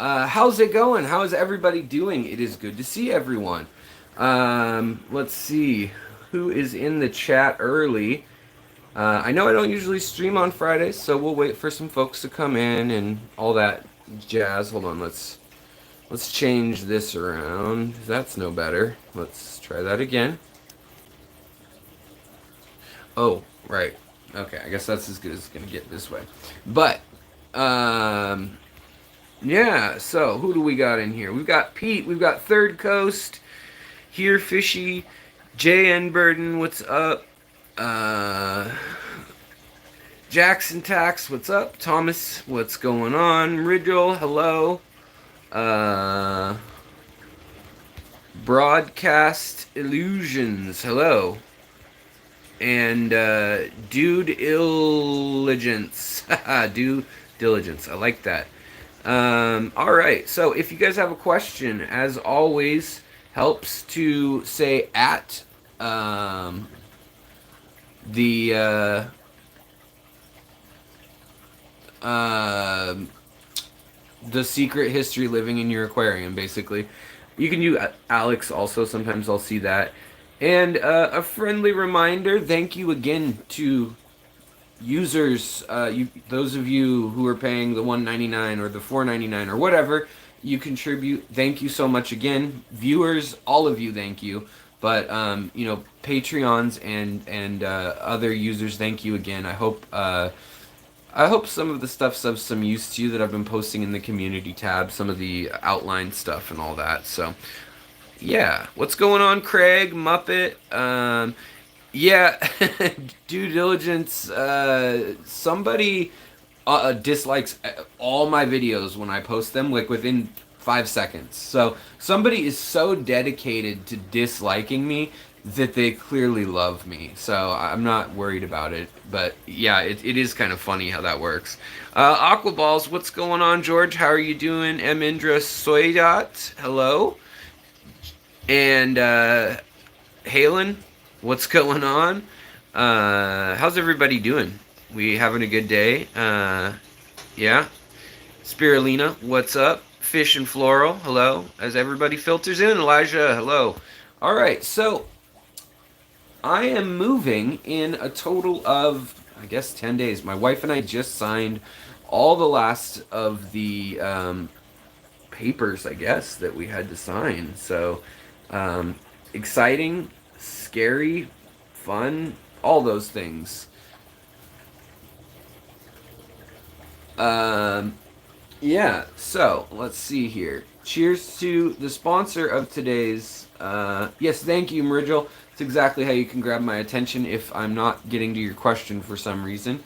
How's it going? How is everybody doing? It is good to see everyone. Let's see who is in the chat early. I know I don't usually stream on Fridays, so we'll wait for some folks to come in and all that jazz. Hold on, let's change this around. That's no better. Let's try that again. Oh, right. Okay, I guess that's as good as it's gonna get this way. But yeah, so who do we got in here? We've got Pete, we've got Third Coast, Here Fishy, J.N. Burden, what's up? Jackson Tax, what's up? Thomas, what's going on? Ridgel, hello. Broadcast Illusions, hello. And Due Diligence, Due Diligence, I like that. Alright, so if you guys have a question, as always, helps to say at the secret history living in your aquarium, basically. You can use Alex also, sometimes I'll see that. And a friendly reminder, thank you again to users, those of you who are paying the $1.99 or the $4.99 or whatever you contribute. Thank you so much again, viewers, all of you. Thank you, but Patreons and other users, thank you again. I hope some of the stuff's of some use to you that I've been posting in the community tab, some of the outline stuff and all that. So yeah, what's going on, Craig Muppet? Yeah, due diligence. Somebody dislikes all my videos when I post them, like within 5 seconds. So somebody is so dedicated to disliking me that they clearly love me. So I'm not worried about it. But yeah, it is kind of funny how that works. Aquaballs, what's going on, George? How are you doing? M. Indra Soydat, hello. And Halen, what's going on? How's everybody doing? We having a good day? Yeah. Spirulina, what's up? Fish and Floral, hello. As everybody filters in, Elijah, hello. All right, so I am moving in a total of, I guess, 10 days. My wife and I just signed all the last of the papers, I guess, that we had to sign. So exciting, scary, fun, all those things. Yeah, so let's see here. Cheers to the sponsor of today's. Yes, thank you, Mridgel. It's exactly how you can grab my attention if I'm not getting to your question for some reason.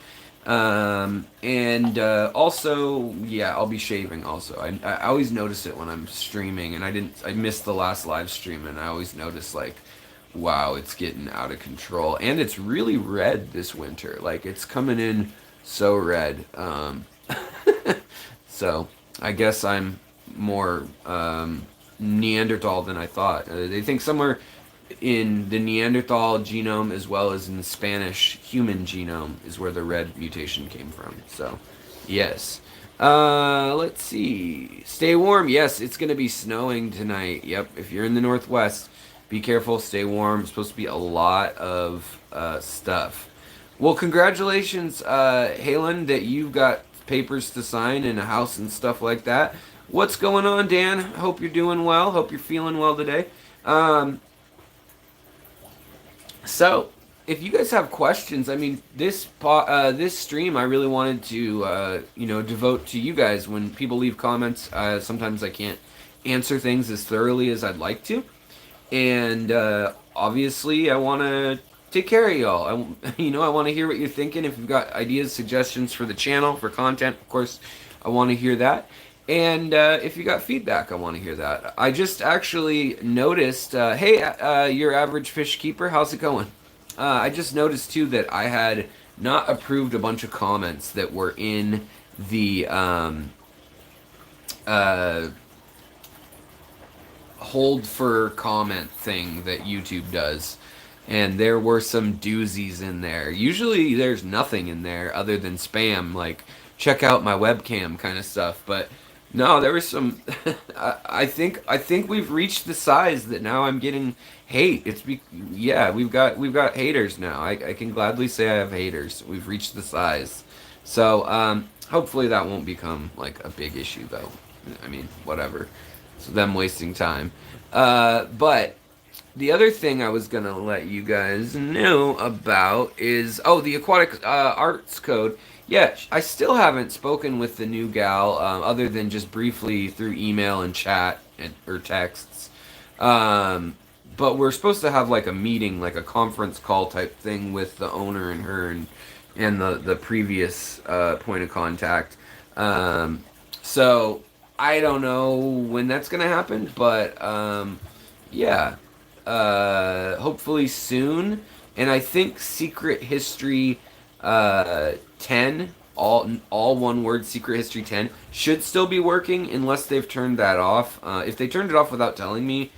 Also, yeah, I'll be shaving also. I always notice it when I'm streaming, and I missed the last live stream, and I always notice, like, wow, it's getting out of control. And it's really red this winter. Like, it's coming in so red. So I guess I'm more Neanderthal than I thought. They think somewhere in the Neanderthal genome as well as in the Spanish human genome is where the red mutation came from. So, yes. Let's see. Stay warm. Yes, it's going to be snowing tonight. Yep, if you're in the Northwest, be careful, stay warm. It's supposed to be a lot of stuff. Well, congratulations, Halen, that you've got papers to sign and a house and stuff like that. What's going on, Dan? Hope you're doing well. Hope you're feeling well today. So, if you guys have questions, I mean, this stream I really wanted to, devote to you guys. When people leave comments, sometimes I can't answer things as thoroughly as I'd like to. And obviously, I want to take care of y'all. I want to hear what you're thinking. If you've got ideas, suggestions for the channel, for content, of course, I want to hear that. And if you got feedback, I want to hear that. I just actually noticed, hey, your average fish keeper, how's it going? I just noticed, too, that I had not approved a bunch of comments that were in the hold for comment thing that YouTube does. And there were some doozies in there. Usually there's nothing in there other than spam, like check out my webcam kind of stuff. But No, there was some. I think we've reached the size that now I'm getting hate. Yeah, we've got haters now. I can gladly say I have haters. We've reached the size, so hopefully that won't become like a big issue though. I mean, whatever. It's them wasting time. But the other thing I was gonna let you guys know about is the Aquatic Arts code. Yeah, I still haven't spoken with the new gal other than just briefly through email and chat or texts. Um, but we're supposed to have like a meeting, like a conference call type thing with the owner and her and the previous point of contact. Um, so I don't know when that's gonna happen, but yeah, hopefully soon. And I think Secret History 10, all one word, Secret History 10, should still be working unless they've turned that off. If they turned it off without telling me,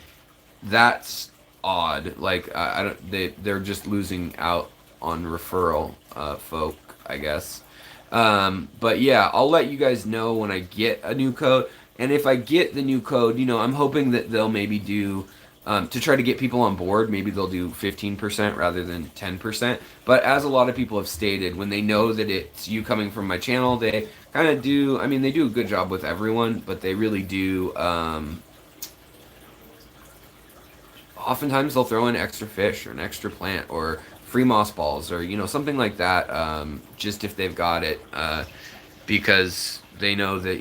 that's odd. Like I don't, they're just losing out on referral folk, I guess. But yeah, I'll let you guys know when I get a new code. And if I get the new code, I'm hoping that they'll maybe do to try to get people on board. Maybe they'll do 15% rather than 10%. But as a lot of people have stated, when they know that it's you coming from my channel, they kind of do. I mean, they do a good job with everyone, but they really do. Oftentimes they'll throw in extra fish or an extra plant or free moss balls or something like that, just if they've got it, because they know that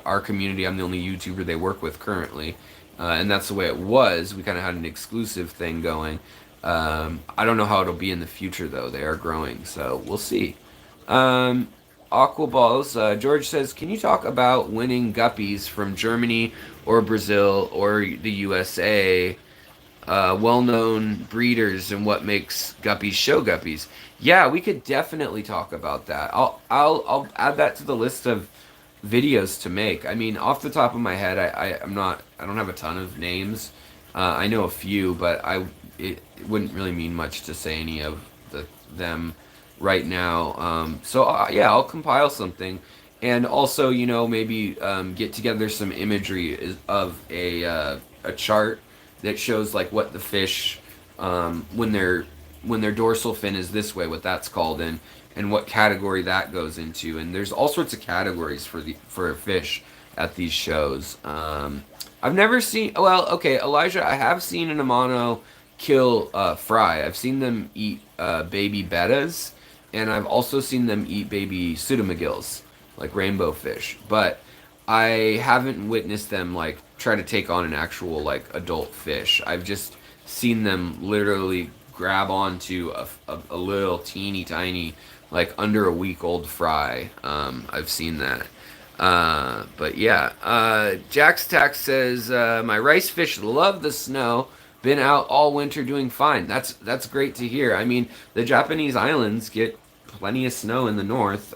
our community, I'm the only YouTuber they work with currently, and that's the way it was. We kind of had an exclusive thing going. I don't know how it'll be in the future though. They are growing, so we'll see. Aquaballs, George says, can you talk about winning guppies from Germany or Brazil or the USA? Well-known breeders and what makes guppies show guppies. Yeah, we could definitely talk about that. I'll add that to the list of videos to make. I mean, off the top of my head, I don't have a ton of names. I know a few, but it wouldn't really mean much to say any of them right now. So yeah, I'll compile something, and also maybe get together some imagery of a chart that shows like what the fish when their dorsal fin is this way, what that's called, and what category that goes into. And there's all sorts of categories for a fish at these shows. I've never seen, well, okay, Elijah, I have seen an Amano kill fry. I've seen them eat baby bettas, and I've also seen them eat baby pseudomagills, like rainbow fish. But I haven't witnessed them like try to take on an actual like adult fish. I've just seen them literally grab onto a little teeny tiny, like under a week old fry. I've seen that. But yeah, Jack's Tax says my rice fish love the snow. Been out all winter doing fine. That's great to hear. I mean, the Japanese islands get plenty of snow in the north,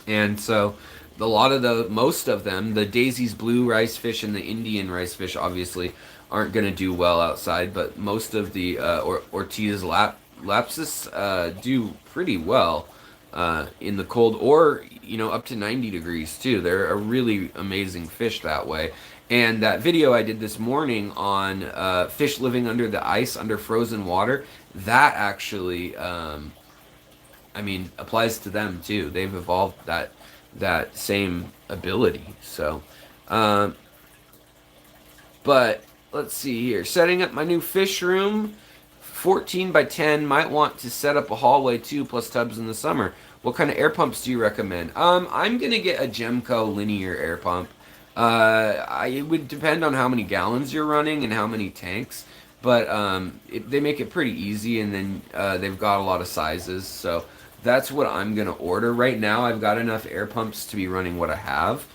and so most of them, the Daisy's blue rice fish and the Indian rice fish, obviously aren't going to do well outside. But most of the Ortiz lapsus do pretty well in the cold, or up to 90 degrees too. They're a really amazing fish that way. And that video I did this morning on fish living under the ice, under frozen water, that actually, applies to them too. They've evolved that same ability. So, but let's see here. Setting up my new fish room, 14 by 10. Might want to set up a hallway too, plus tubs in the summer. What kind of air pumps do you recommend? I'm gonna get a Gemco linear air pump. It would depend on how many gallons you're running and how many tanks, but they make it pretty easy, and then they've got a lot of sizes, so that's what I'm gonna order. Right now I've got enough air pumps to be running what I have,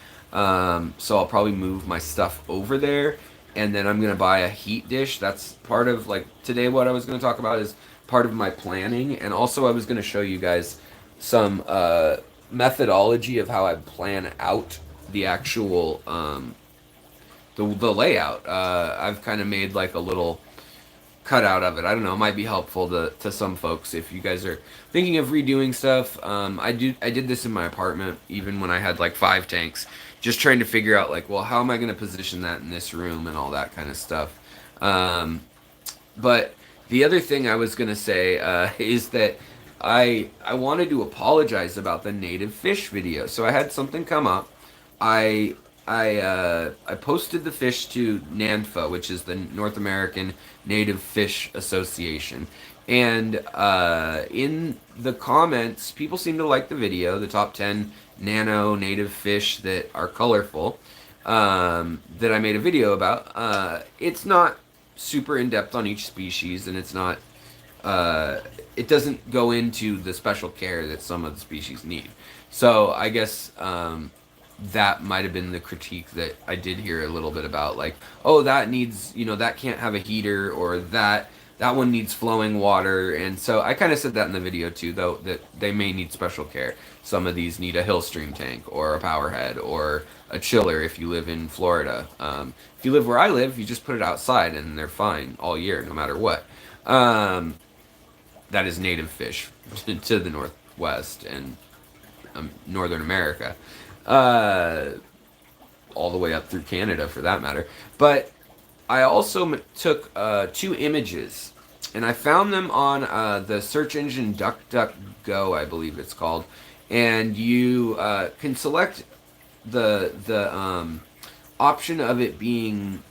so I'll probably move my stuff over there, and then I'm gonna buy a heat dish. That's part of, like, today what I was gonna talk about is part of my planning, and also I was gonna show you guys some methodology of how I plan out the actual the layout. I've kind of made like a little cutout of it. I don't know, it might be helpful to some folks if you guys are thinking of redoing stuff. I did this in my apartment even when I had like 5 tanks, just trying to figure out like, well, how am I going to position that in this room and all that kind of stuff. Um, but the other thing I was going to say is that I wanted to apologize about the native fish video. So I had something come up. I I posted the fish to NANFA, which is the North American Native Fish Association, and in the comments, people seem to like the video. The top 10 nano native fish that are colorful that I made a video about. It's not super in depth on each species, and it's not. It doesn't go into the special care that some of the species need. So I guess that might have been the critique that I did hear a little bit about, like, oh, that needs, that can't have a heater, or that one needs flowing water. And so I kind of said that in the video too, though, that they may need special care. Some of these need a hill stream tank or a power head or a chiller if you live in Florida. If you live where I live, you just put it outside and they're fine all year, no matter what. That is native fish to the Northwest and Northern America. All the way up through Canada for that matter. But I also took 2 images, and I found them on the search engine DuckDuckGo, I believe it's called. And you can select the option of it being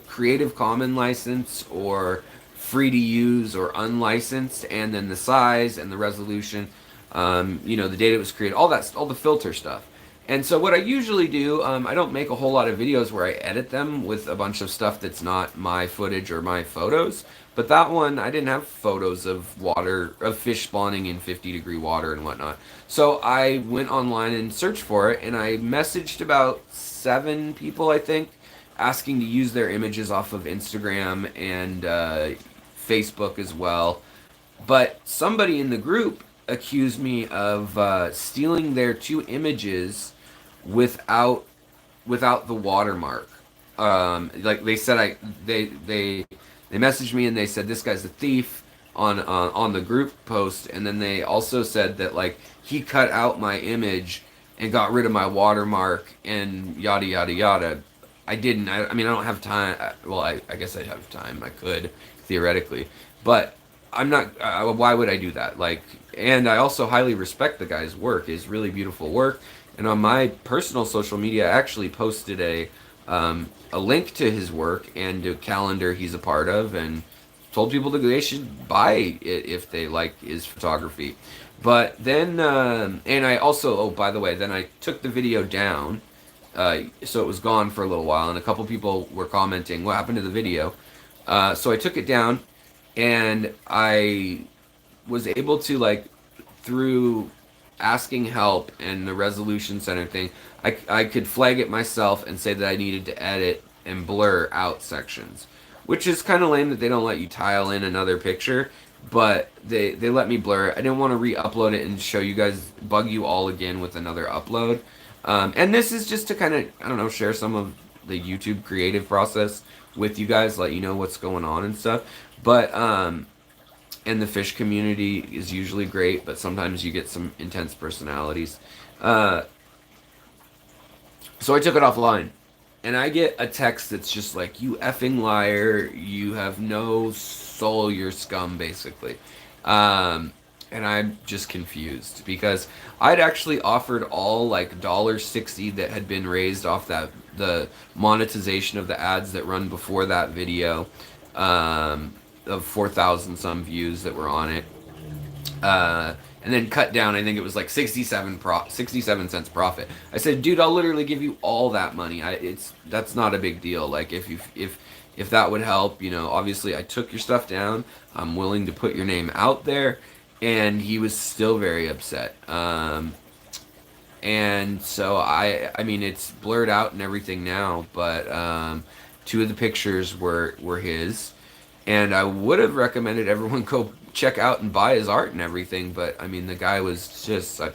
Creative Commons license or free to use or unlicensed, and then the size and the resolution, the date it was created, all the filter stuff. And so what I usually do, I don't make a whole lot of videos where I edit them with a bunch of stuff that's not my footage or my photos. But that one, I didn't have photos of fish spawning in 50-degree water and whatnot. So I went online and searched for it, and I messaged about 7 people, I think, asking to use their images off of Instagram and Facebook as well. But somebody in the group accused me of stealing their 2 images without the watermark. Like they said, they messaged me and they said this guy's a thief on the group post, and then they also said that like he cut out my image and got rid of my watermark and yada yada yada. I didn't. I mean, I don't have time. Well, I guess I have time. I could theoretically, but I'm not. Why would I do that? Like, and I also highly respect the guy's work. It's really beautiful work. And on my personal social media, I actually posted a link to his work and a calendar he's a part of, and told people that they should buy it if they like his photography. But then, and I also, oh, by the way, then I took the video down, so it was gone for a little while, and a couple people were commenting, what happened to the video? So I took it down, and I was able to, like, through asking help and the resolution center thing, I could flag it myself and say that I needed to edit and blur out sections, which is kind of lame that they don't let you tile in another picture, but they let me blur it. I didn't want to re-upload it and show you guys, bug you all again with another upload. And this is just to kind of, I don't know, share some of the YouTube creative process with you guys, let you know what's going on and stuff. But and the fish community is usually great, but sometimes you get some intense personalities. So I took it offline, and I get a text that's just like, you effing liar, you have no soul, you're scum, basically. And I'm just confused, because I'd actually offered all like $1.60 that had been raised off the monetization of the ads that run before that video, of 4,000 some views that were on it, and then cut down. I think it was like 67 cents profit. I said, dude, I'll literally give you all that money. That's not a big deal. Like, if that would help, obviously I took your stuff down. I'm willing to put your name out there. And he was still very upset. And so I mean, it's blurred out and everything now, but 2 of the pictures were his. And I would have recommended everyone go check out and buy his art and everything, but I mean, the guy was just I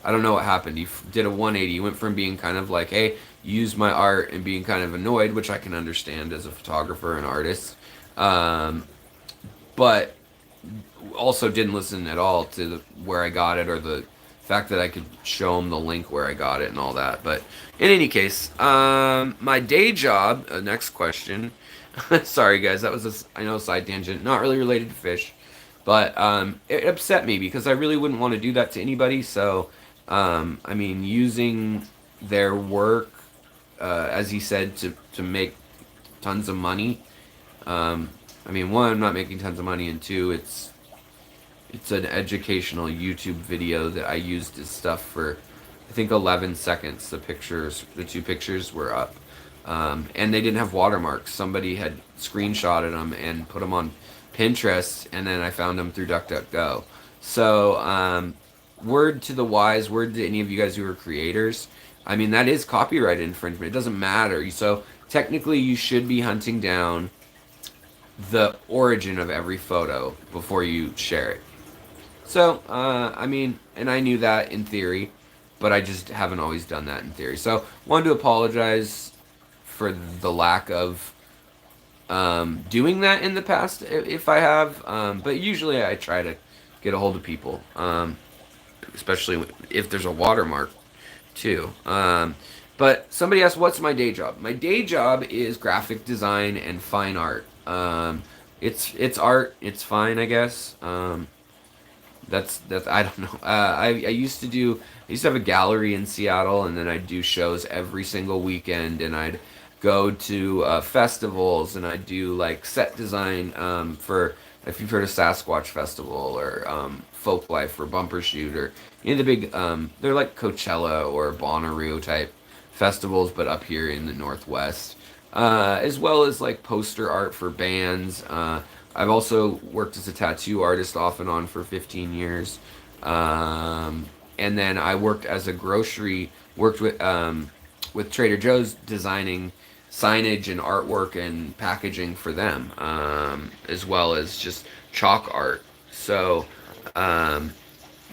don't know what happened. He did a 180. He went from being kind of like, hey, use my art, and being kind of annoyed, which I can understand as a photographer and artist. But also didn't listen at all to where I got it, or the fact that I could show them the link where I got it and all that. But in any case, my day job. Next question. Sorry, guys, that was I know, side tangent, not really related to fish, but it upset me because I really wouldn't want to do that to anybody. So, I mean, using their work, as he said, to make tons of money. I mean, one, I'm not making tons of money, and two, it's an educational YouTube video that I used as stuff for, I think, 11 seconds. The two pictures were up. And they didn't have watermarks. Somebody had screenshotted them and put them on Pinterest, and then I found them through DuckDuckGo. So, word to the wise, word to any of you guys who are creators, I mean, that is copyright infringement. It doesn't matter. So, technically, you should be hunting down the origin of every photo before you share it. So, I mean, and I knew that in theory, but I just haven't always done that in theory. So, wanted to apologize for the lack of doing that in the past, if I have. But usually I try to get a hold of people, especially if there's a watermark, too. But somebody asked, what's my day job? My day job is graphic design and fine art. It's art. It's fine, I guess. That's I don't know. I used to have a gallery in Seattle, and then I'd do shows every single weekend, and I'd go to festivals, and I'd do like set design for, if you've heard of Sasquatch Festival or Folklife or Bumper Shoot, or the big they're like Coachella or Bonnaroo type festivals, but up here in the Northwest, as well as like poster art for bands. I've also worked as a tattoo artist off and on for 15 years. And then I worked as a worked with Trader Joe's designing signage and artwork and packaging for them, as well as just chalk art. So, yeah,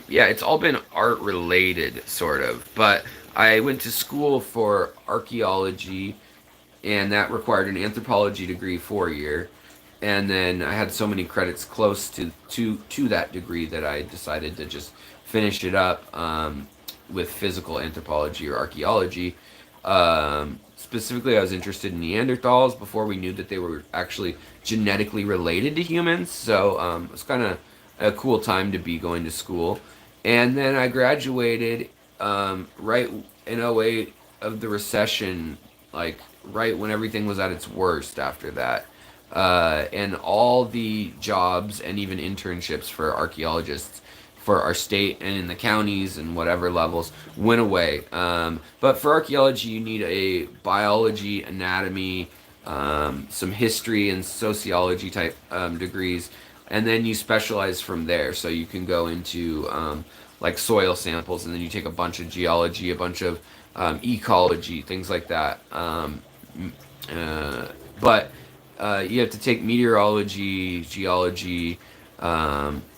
it's all been art related, sort of. But I went to school for archaeology, and that required an anthropology degree 4 year. And then I had so many credits close to that degree that I decided to just finish it up with physical anthropology or archaeology. Specifically, I was interested in Neanderthals before we knew that they were actually genetically related to humans. So it was kind of a cool time to be going to school. And then I graduated right in '08 of the recession, like right when everything was at its worst after that. And all the jobs and even internships for archaeologists for our state and in the counties and whatever levels went away. But for archaeology, you need a biology, anatomy, some history and sociology type degrees, and then you specialize from there. So you can go into like soil samples, and then you take a bunch of geology, a bunch of ecology, things like that. But you have to take meteorology, geology,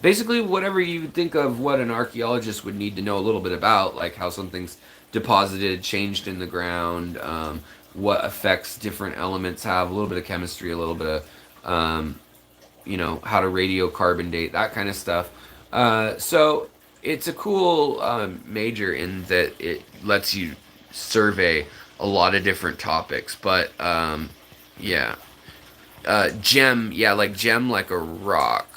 basically whatever you think of what an archaeologist would need to know a little bit about, like how something's deposited, changed in the ground, what effects different elements have, a little bit of chemistry, a little bit of, how to radiocarbon date, that kind of stuff. So it's a cool major in that it lets you survey a lot of different topics, but yeah. Gem, yeah, like gem like a rock.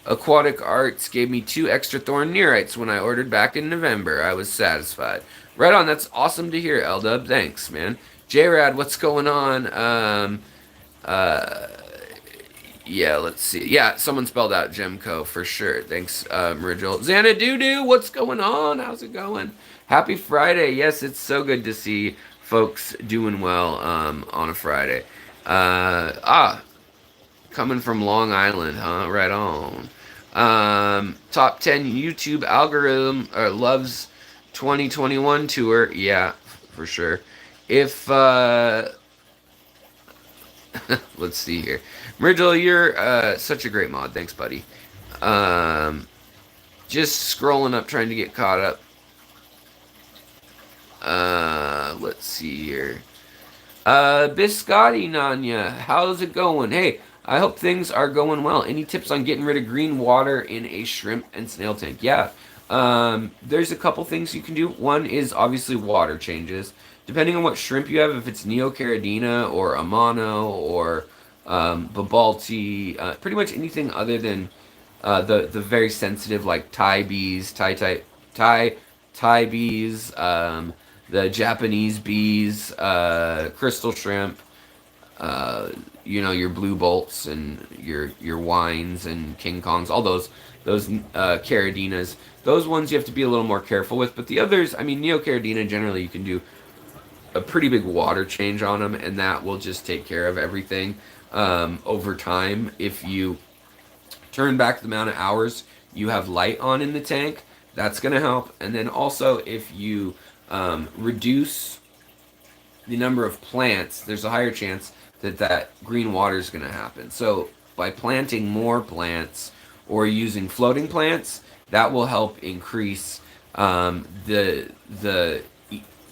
Aquatic Arts gave me 2 extra thorn neurites when I ordered back in November. I was satisfied. Right on, that's awesome to hear, L-Dub. Thanks, man. J-Rad, what's going on? Yeah, let's see. Yeah, someone spelled out Gemco for sure. Thanks, Rigel. Xanadu, what's going on? How's it going? Happy Friday. Yes, it's so good to see folks doing well on a Friday. Coming from Long Island, huh? Right on. Top 10 YouTube algorithm loves 2021 tour. Yeah, for sure. If let's see here, Myrtle, you're such a great mod. Thanks, buddy. Just scrolling up, trying to get caught up. Let's see here. Biscotti Nanya, how's it going? Hey, I hope things are going well. Any tips on getting rid of green water in a shrimp and snail tank? Yeah, There's a couple things you can do. One is obviously water changes. Depending on what shrimp you have, if it's Neocaridina or Amano or Babalti, pretty much anything other than the very sensitive like Thai bees, Thai bees, the Japanese bees, crystal shrimp, uh, your blue bolts and your wines and king kongs, all those caridinas. Those ones you have to be a little more careful with, but the others, I mean, neocaridina generally you can do a pretty big water change on them, and that will just take care of everything over time. If you turn back the amount of hours you have light on in the tank, that's going to help. And then also, if you reduce the number of plants, there's a higher chance that that green water is going to happen. So by planting more plants or using floating plants, that will help increase the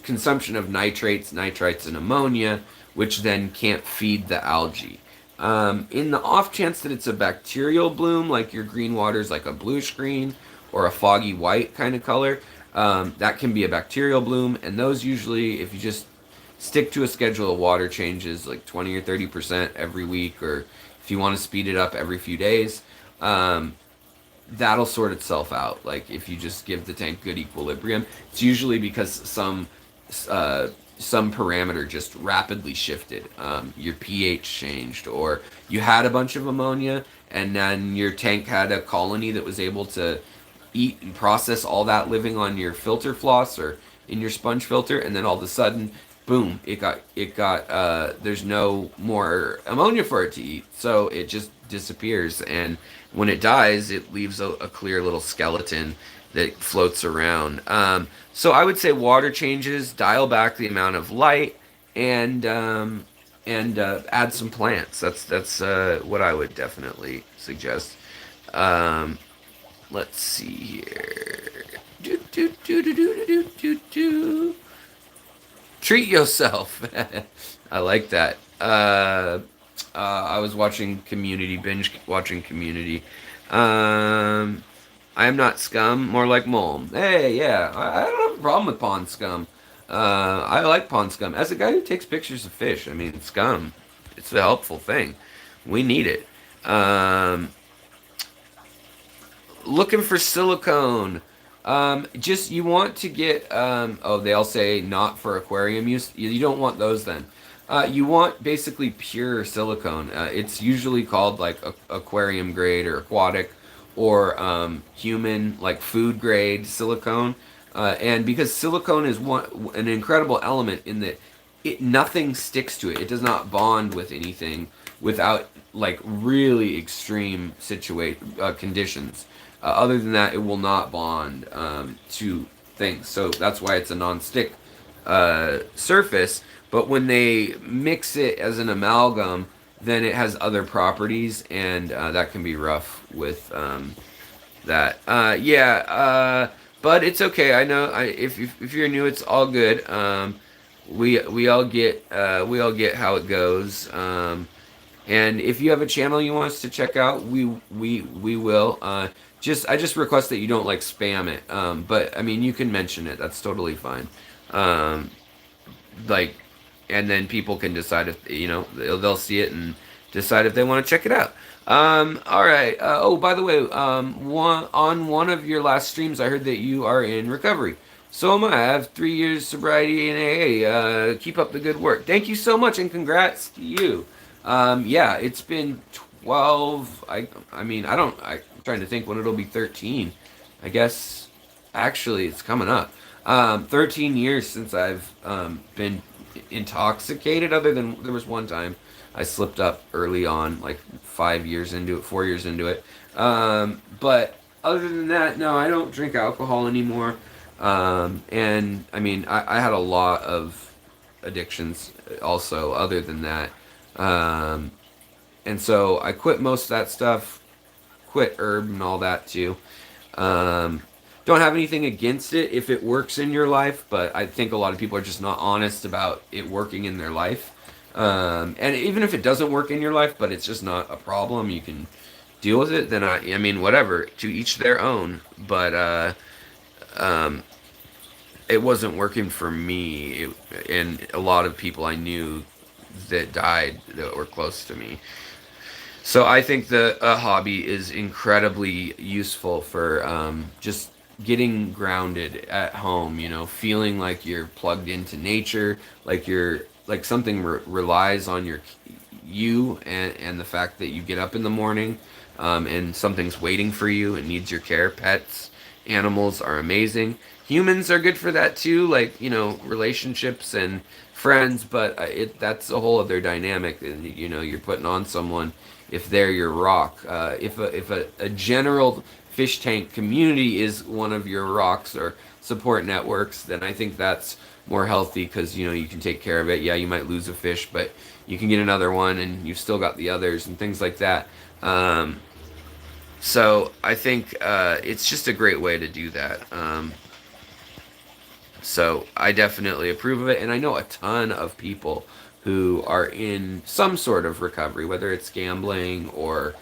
consumption of nitrates, nitrites, and ammonia, which then can't feed the algae. In the off chance that it's a bacterial bloom, like your green water is like a bluish green or a foggy white kind of color, that can be a bacterial bloom, and those usually, if you just stick to a schedule of water changes, like 20 or 30% every week, or if you want to speed it up every few days, that'll sort itself out. Like if you just give the tank good equilibrium, it's usually because some parameter just rapidly shifted. Your pH changed, or you had a bunch of ammonia, and then your tank had a colony that was able to eat and process all that living on your filter floss or in your sponge filter, and then all of a sudden, boom, it got there's no more ammonia for it to eat, so it just disappears, and when it dies, it leaves a clear little skeleton that floats around. So I would say water changes, dial back the amount of light, and add some plants. That's what I would definitely suggest. Um, let's see here. Do, do, do, do, do, do, do, do. Treat yourself. I like that. I was watching Community, binge watching Community. I am not scum, more like mole. Hey, yeah, I don't have a problem with pond scum. I like pond scum. As a guy who takes pictures of fish, I mean, scum, it's a helpful thing. We need it. Looking for silicone. Just you want to get. Oh, they all say not for aquarium use. You don't want those then. You want basically pure silicone. It's usually called like aquarium grade or aquatic or human, like food grade silicone. And because silicone is an incredible element in that nothing sticks to it. It does not bond with anything without like really extreme conditions. Other than that, it will not bond to things. So that's why it's a non-stick surface. But when they mix it as an amalgam, then it has other properties, and that can be rough with that. But it's okay. I know. If you're new, it's all good. We all get how it goes. And if you have a channel you want us to check out, we will. I just request that you don't like spam it. But I mean, you can mention it. That's totally fine. Like, and then people can decide if they'll see it and decide if they want to check it out. All right. Oh, by the way, on one of your last streams, I heard that you are in recovery. So am I. I have 3 years sobriety in AA. Keep up the good work. Thank you so much, and congrats to you. Yeah, it's been 12. I'm trying to think when it'll be 13. I guess actually it's coming up. 13 years since I've been intoxicated. Other than there was one time I slipped up early on, like 4 years into it. But other than that, no, I don't drink alcohol anymore. And I mean, I had a lot of addictions also other than that. And so I quit most of that stuff, quit herb and all that too. Don't have anything against it if it works in your life, but I think a lot of people are just not honest about it working in their life. And even if it doesn't work in your life, but it's just not a problem, you can deal with it, then I mean, whatever, to each their own. But it wasn't working for me, and a lot of people I knew that died that were close to me. So I think the a hobby is incredibly useful for just getting grounded at home. You know, feeling like you're plugged into nature, like you're like something relies on you and the fact that you get up in the morning, and something's waiting for you and needs your care. Pets, animals are amazing. Humans are good for that too, like, you know, relationships and friends, but that's a whole other dynamic. And you know, you're putting on someone if they're your rock. If a general fish tank community is one of your rocks or support networks, then I think that's more healthy because, you know, you can take care of it. Yeah, you might lose a fish, but you can get another one, and you've still got the others and things like that. So I think it's just a great way to do that. So I definitely approve of it, and I know a ton of people who are in some sort of recovery, whether it's gambling or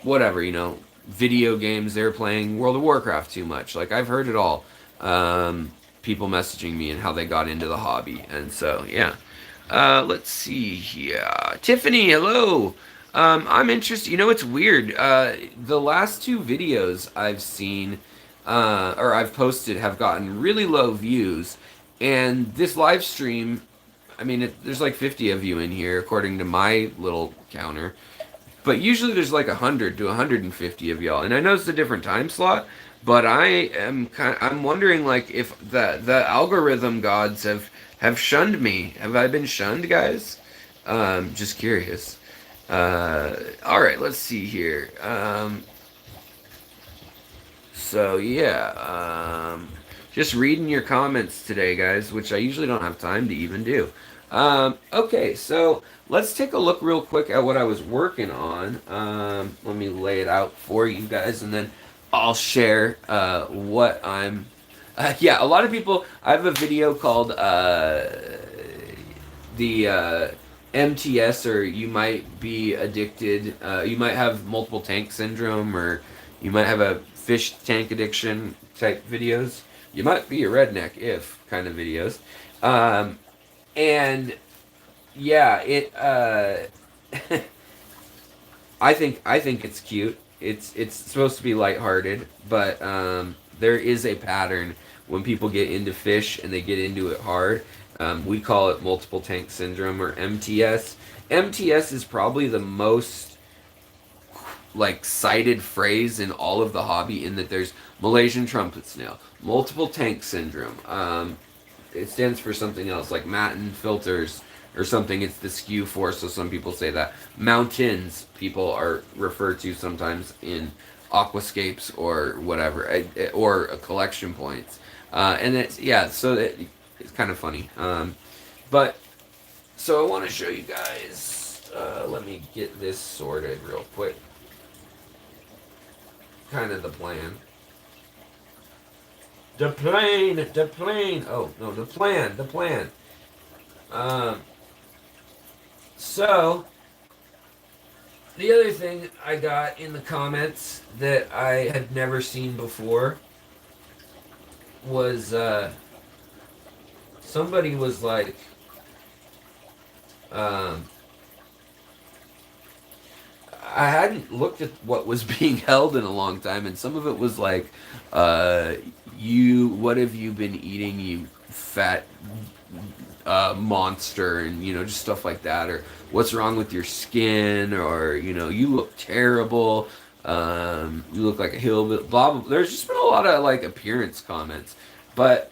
whatever, you know, video games. They're playing World of Warcraft too much. Like, I've heard it all. People messaging me and how they got into the hobby, and so yeah. Let's see here. Tiffany, hello. I'm interested. You know, it's weird. The last two videos I've seen, or I've posted, have gotten really low views. And this live stream, I mean, there's like 50 of you in here, according to my little counter. But usually there's like 100 to 150 of y'all. And I know it's a different time slot, but I'm wondering, like, if the algorithm gods have shunned me. Have I been shunned, guys? Just curious. All right, let's see here. So yeah, just reading your comments today, guys, which I usually don't have time to even do. Okay, so let's take a look real quick at what I was working on. Let me lay it out for you guys, and then I'll share what I'm. Yeah, a lot of people. I have a video called the MTS, or you might be addicted. You might have multiple tank syndrome, or you might have a fish tank addiction type videos. You might be a redneck if kind of videos. And yeah, it. I think it's cute. It's supposed to be lighthearted, but there is a pattern when people get into fish and they get into it hard. We call it multiple tank syndrome, or MTS. MTS is probably the most like cited phrase in all of the hobby, in that there's Malaysian trumpet snail, multiple tank syndrome. It stands for something else, like Matten filters or something. It's the skew force, so some people say that. Mountains, people are referred to sometimes in aquascapes or whatever, or collection points. And it's, yeah, so it's kind of funny. But, so I want to show you guys, let me get this sorted real quick. Kind of the plan. The plane. Oh, no, the plan. So, the other thing I got in the comments that I had never seen before was, somebody was like, I hadn't looked at what was being held in a long time, and some of it was like, what have you been eating, you fat monster, and, you know, just stuff like that, or what's wrong with your skin, or, you know, you look terrible, you look like a hillbilly, blah, blah. There's just been a lot of, like, appearance comments, but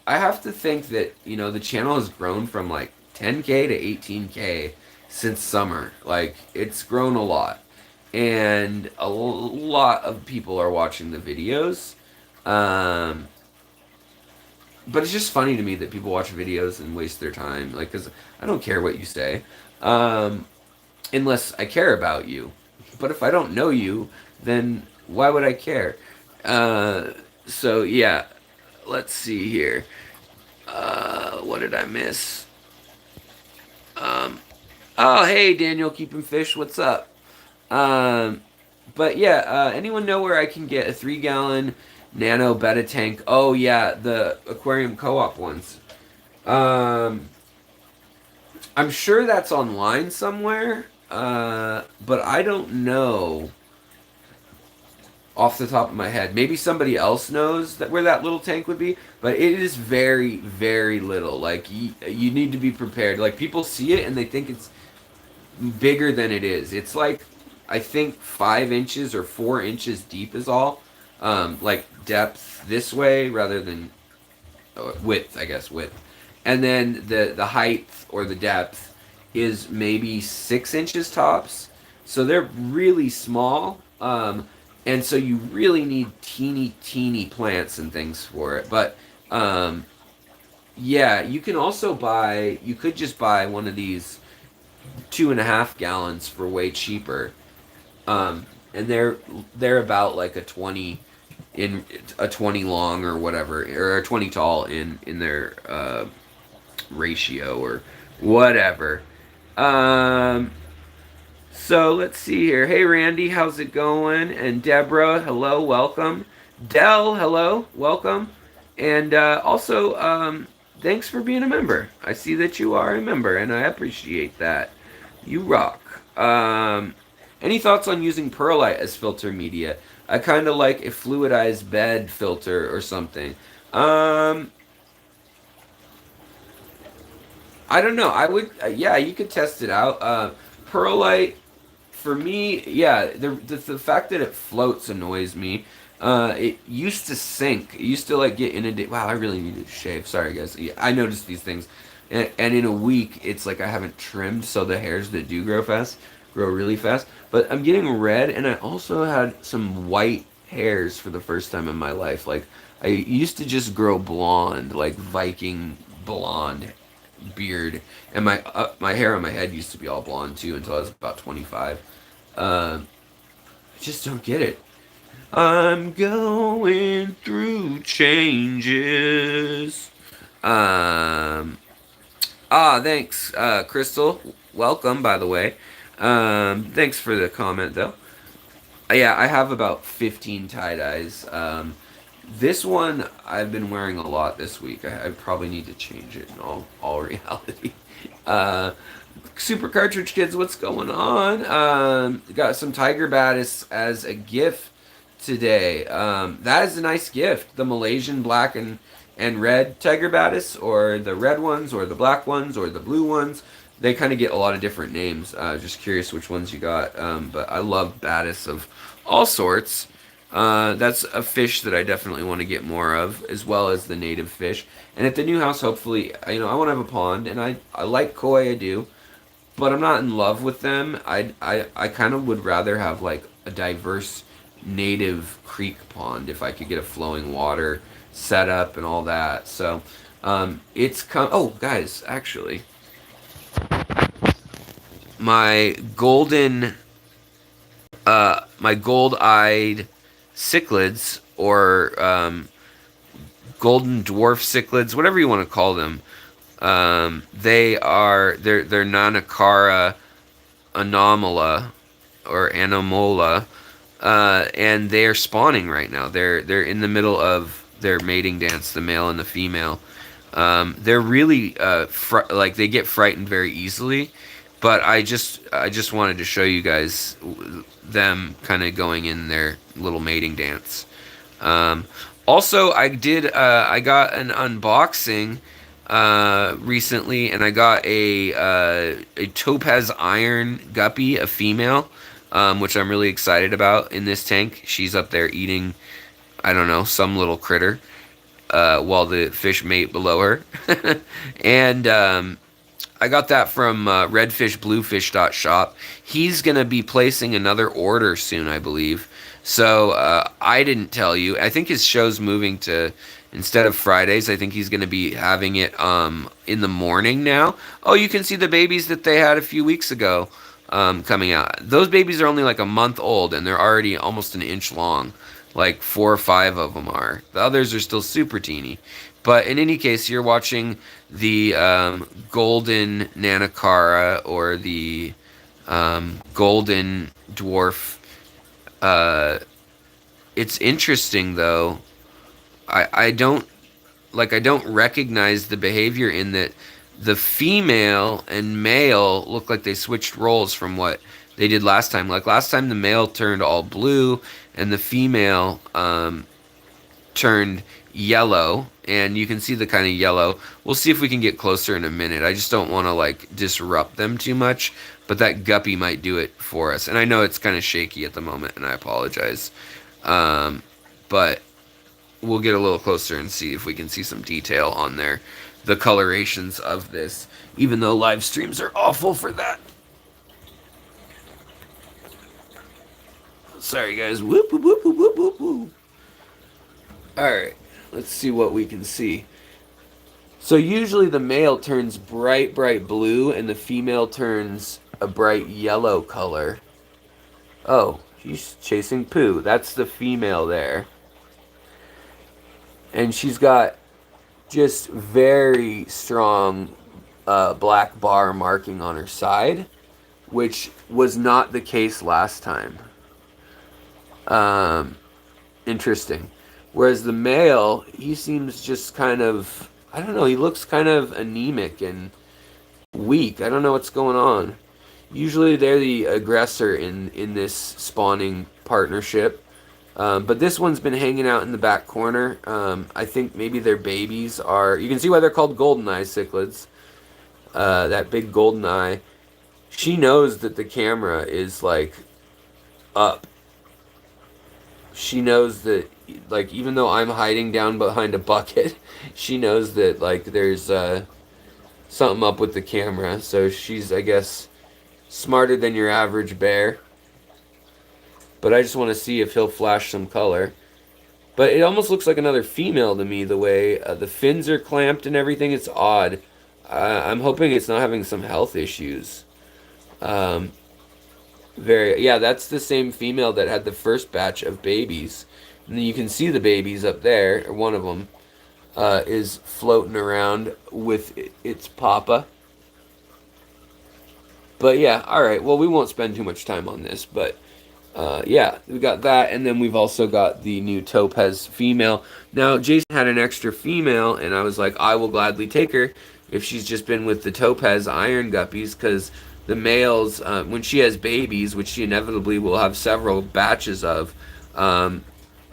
I have to think that, you know, the channel has grown from, like, 10K to 18K since summer. Like, it's grown a lot. And a lot of people are watching the videos. But it's just funny to me that people watch videos and waste their time. Like, because I don't care what you say. Unless I care about you. But if I don't know you, then why would I care? So, yeah. Let's see here. What did I miss? Oh, hey, Daniel, keeping fish. What's up? But yeah, anyone know where I can get a 3-gallon Nano Beta Tank. Oh yeah, the aquarium co-op ones. Um, I'm sure that's online somewhere, but I don't know off the top of my head. Maybe somebody else knows that where that little tank would be, but it is very, very little. Like you need to be prepared. Like people see it and they think it's bigger than it is. It's like I think 5 inches or 4 inches deep is all. Like depth this way rather than width, I guess width. And then the height or the depth is maybe 6 inches tops. So they're really small. And so you really need teeny plants and things for it. But yeah, you can also buy. You could just buy one of these 2.5 gallons for way cheaper. And they're about like a 20 in a 20 long or whatever, or a 20 tall in their ratio or whatever. Um, so let's see here. Hey Randy, how's it going? And Deborah, hello, welcome. Dell, hello, welcome. And also, thanks for being a member. I see that you are a member, and I appreciate that. You rock. Any thoughts on using perlite as filter media? I kind of like a fluidized bed filter or something. Um, I don't know. I would, yeah, you could test it out. Perlite, for me, yeah, the fact that it floats annoys me. It used to sink. It used to like get inundated. Wow, I really need to shave. Sorry, guys. Yeah, I noticed these things, and in a week, it's like I haven't trimmed, so the hairs that do grow fast grow really fast. But I'm getting red, and I also had some white hairs for the first time in my life. Like I used to just grow blonde, like Viking blonde beard, and my hair on my head used to be all blonde too until I was about 25. I just don't get it. I'm going through changes. Um, thanks, Crystal. Welcome, by the way. Thanks for the comment, though. Yeah, I have about 15 tie dyes. This one I've been wearing a lot this week. I probably need to change it in all reality. Uh, Super Cartridge Kids, what's going on? Got some Tiger Batis as a gift today. That is a nice gift. The Malaysian black and red Tiger Batis, or the red ones, or the black ones, or the blue ones. They kind of get a lot of different names. Just curious which ones you got. But I love Batis of all sorts. That's a fish that I definitely want to get more of, as well as the native fish. And at the new house, hopefully, I want to have a pond, and I like koi, I do, but I'm not in love with them. I kind of would rather have like a diverse native creek pond if I could get a flowing water setup and all that. So, it's come. Oh, guys, actually, my my gold-eyed cichlids, or golden dwarf cichlids, whatever you want to call them. They're Nanacara anomala or anomola, and they're spawning right now. They're in the middle of their mating dance, the male and the female. They're really like they get frightened very easily, but I just wanted to show you guys them kind of going in their little mating dance. Also, I got an unboxing recently, and I got a topaz iron guppy, a female, which I'm really excited about in this tank. She's up there eating, I don't know, some little critter, while the fish mate below her. And I got that from redfishbluefish.shop. He's going to be placing another order soon, I believe. So I didn't tell you. I think his show's moving to, instead of Fridays, I think he's going to be having it in the morning now. Oh, you can see the babies that they had a few weeks ago coming out. Those babies are only like a month old, and they're already almost an inch long. Like 4 or 5 of them are. The others are still super teeny. But in any case, you're watching the golden Nanacara, or the golden dwarf. It's interesting though. I don't I don't recognize the behavior in that the female and male look like they switched roles from what they did last time. Like last time the male turned all blue and the female turned yellow, and you can see the kind of yellow. We'll see if we can get closer in a minute. I just don't want to like disrupt them too much, but that guppy might do it for us. And I know it's kind of shaky at the moment, and I apologize. But we'll get a little closer and see if we can see some detail on there, the colorations of this, even though live streams are awful for that. Sorry guys. Whoop whoop whoop whoop whoop whoop. Alright, let's see what we can see. So usually the male turns bright blue and the female turns a bright yellow color. Oh, she's chasing poo. That's the female there. And she's got just very strong black bar marking on her side, which was not the case last time. Interesting. Whereas the male, he seems just kind of, I don't know, he looks kind of anemic and weak. I don't know what's going on. Usually they're the aggressor in this spawning partnership. But this one's been hanging out in the back corner. I think maybe their babies are... You can see why they're called goldeneye cichlids. That big goldeneye. She knows that the camera is, like, up. She knows that, like, even though I'm hiding down behind a bucket, she knows that, like, there's something up with the camera. So she's, I guess, smarter than your average bear. But I just want to see if he'll flash some color. But it almost looks like another female to me, the way the fins are clamped and everything. It's odd. I'm hoping it's not having some health issues. Yeah, that's the same female that had the first batch of babies. And then you can see the babies up there, or one of them, is floating around with its papa. But yeah, alright, well we won't spend too much time on this, but... yeah, we got that, and then we've also got the new topaz female. Now, Jason had an extra female, and I was like, I will gladly take her if she's just been with the topaz iron guppies, because the males, when she has babies, which she inevitably will have several batches of,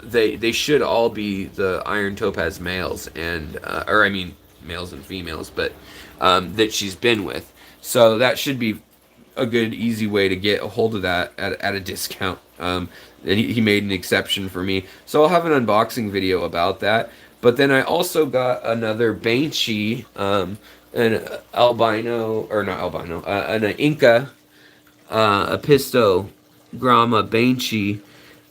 they should all be the iron topaz males, and or I mean males and females, but that she's been with. So that should be a good, easy way to get a hold of that at a discount. And he made an exception for me. So I'll have an unboxing video about that. But then I also got another Banshee, an albino, or not albino, an Inca, Apistogramma Banshee.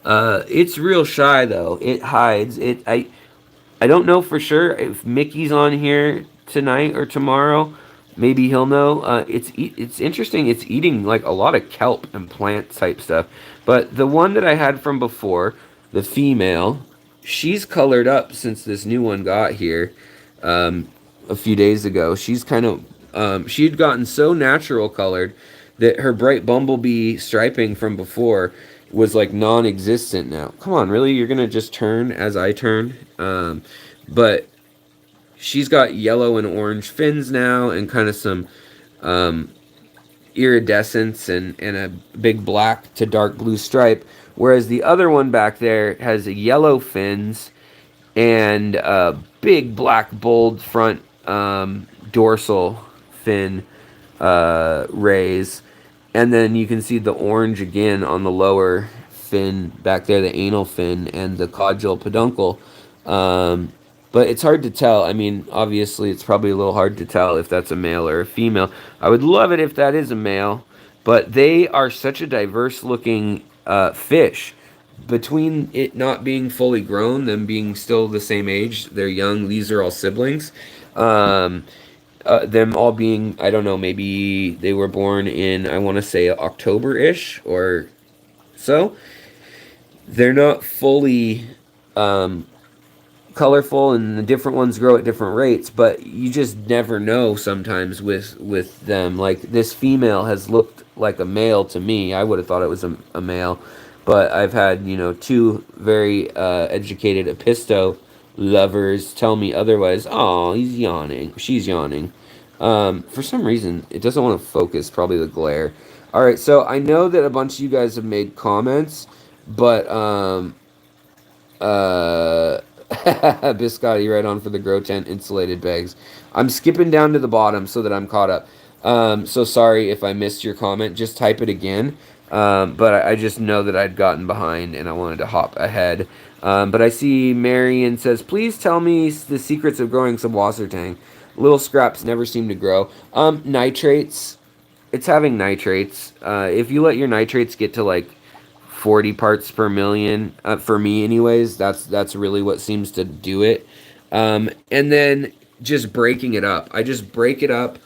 It's real shy, though. It hides. I don't know for sure if Mickey's on here tonight or tomorrow. Maybe he'll know. It's interesting. It's eating like a lot of kelp and plant type stuff. But the one that I had from before, the female, she's colored up since this new one got here a few days ago. She's kind of she had gotten so natural colored that her bright bumblebee striping from before was like non-existent now. Come on, really? You're gonna just turn as I turn? But she's got yellow and orange fins now, and kind of some iridescence and a big black to dark blue stripe. Whereas the other one back there has yellow fins and a big black bold front dorsal fin rays. And then you can see the orange again on the lower fin back there, the anal fin and the caudal peduncle. But it's hard to tell. I mean, obviously, it's probably a little hard to tell if that's a male or a female. I would love it if that is a male, but they are such a diverse-looking fish. Between it not being fully grown, them being still the same age, they're young, these are all siblings. Them all being, I don't know, maybe they were born in, I want to say, October-ish or so. They're not fully... colorful, and the different ones grow at different rates, but you just never know sometimes with them. Like this female has looked like a male to me. I would have thought it was a male, but I've had, you know, two very educated Apisto lovers tell me otherwise. Oh, he's yawning. She's yawning. For some reason, it doesn't want to focus. Probably the glare. All right, so I know that a bunch of you guys have made comments, but Biscotti right on for the grow tent insulated bags. I'm skipping down to the bottom so that I'm caught up. So sorry if I missed your comment. Just type it again. But I just know that I'd gotten behind and I wanted to hop ahead. But I see Marion says, please tell me the secrets of growing some water tank. Little scraps never seem to grow. Nitrates. It's having nitrates. If you let your nitrates get to like 40 parts per million, for me anyways, that's really what seems to do it. And then just breaking it up. I just break it up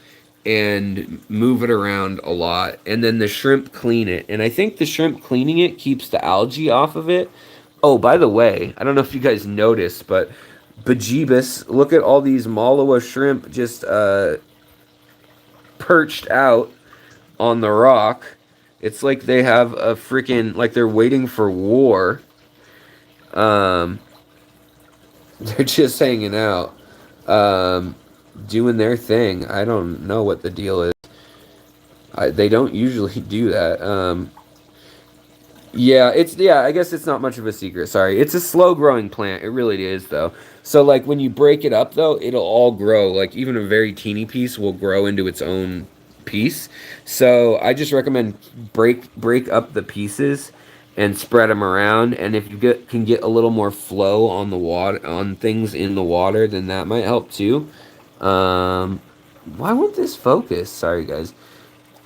and move it around a lot, and then the shrimp clean it, and I think the shrimp cleaning it keeps the algae off of it. Oh, by the way, I don't know if you guys noticed, but bejeebus, look at all these Malawa shrimp just perched out on the rock. It's like they have a freaking, like they're waiting for war. They're just hanging out, doing their thing. I don't know what the deal is. They don't usually do that. Yeah, I guess it's not much of a secret. Sorry. It's a slow growing plant. It really is though. So like when you break it up though, it'll all grow. Like even a very teeny piece will grow into its own piece. So I just recommend break up the pieces and spread them around, and if you can get a little more flow on the water, on things in the water, then that might help too. Why won't this focus? Sorry guys.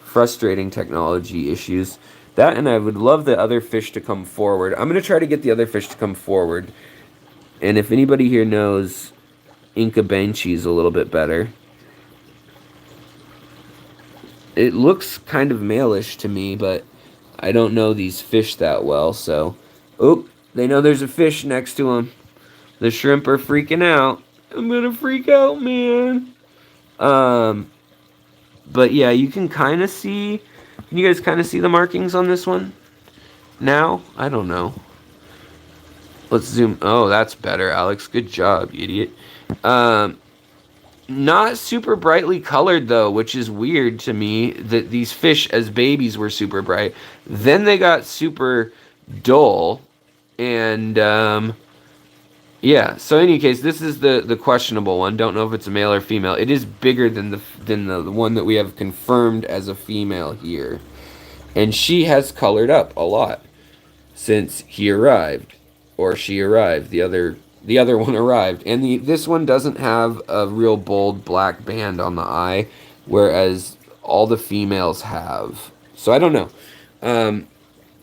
Frustrating technology issues. That, and I would love the other fish to come forward. I'm going to try to get the other fish to come forward. And if anybody here knows Inca Benchis a little bit better. It looks kind of malish to me, but I don't know these fish that well, so... Oh, they know there's a fish next to them. The shrimp are freaking out. I'm gonna freak out, man. But yeah, you can kind of see... Can you guys kind of see the markings on this one? Now? I don't know. Let's zoom... Oh, that's better, Alex. Good job, idiot. Not super brightly colored, though, which is weird to me, that these fish as babies were super bright. Then they got super dull, and, yeah. So, in any case, this is the questionable one. Don't know if it's a male or female. It is bigger than the one that we have confirmed as a female here. And she has colored up a lot since he arrived, or she arrived. The other one arrived, and this one doesn't have a real bold black band on the eye, whereas all the females have. So I don't know.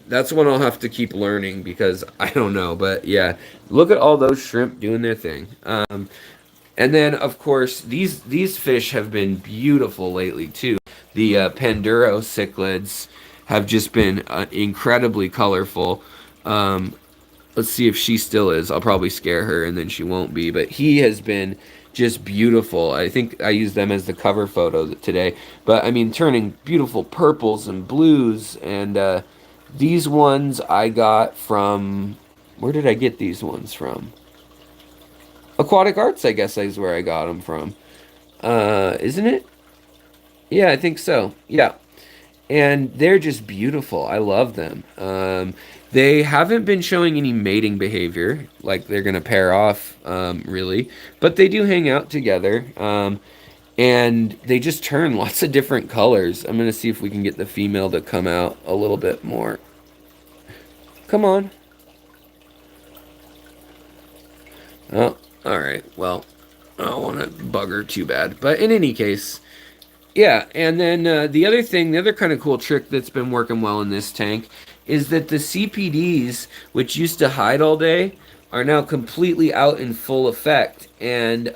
That's one I'll have to keep learning because I don't know. But yeah, look at all those shrimp doing their thing. And then of course these fish have been beautiful lately too. The Panduro cichlids have just been incredibly colorful. Let's see if she still is. I'll probably scare her and then she won't be. But he has been just beautiful. I think I used them as the cover photo today. But I mean, turning beautiful purples and blues. And these ones I got from... Where did I get these ones from? Aquatic Arts, I guess, is where I got them from. Isn't it? Yeah, I think so. Yeah. And they're just beautiful. I love them. They haven't been showing any mating behavior, like they're going to pair off, really. But they do hang out together. And they just turn lots of different colors. I'm going to see if we can get the female to come out a little bit more. Come on. Oh, alright. Well, I don't want to bug her too bad. But in any case... Yeah, and then the other kind of cool trick that's been working well in this tank is that the CPDs, which used to hide all day, are now completely out in full effect. And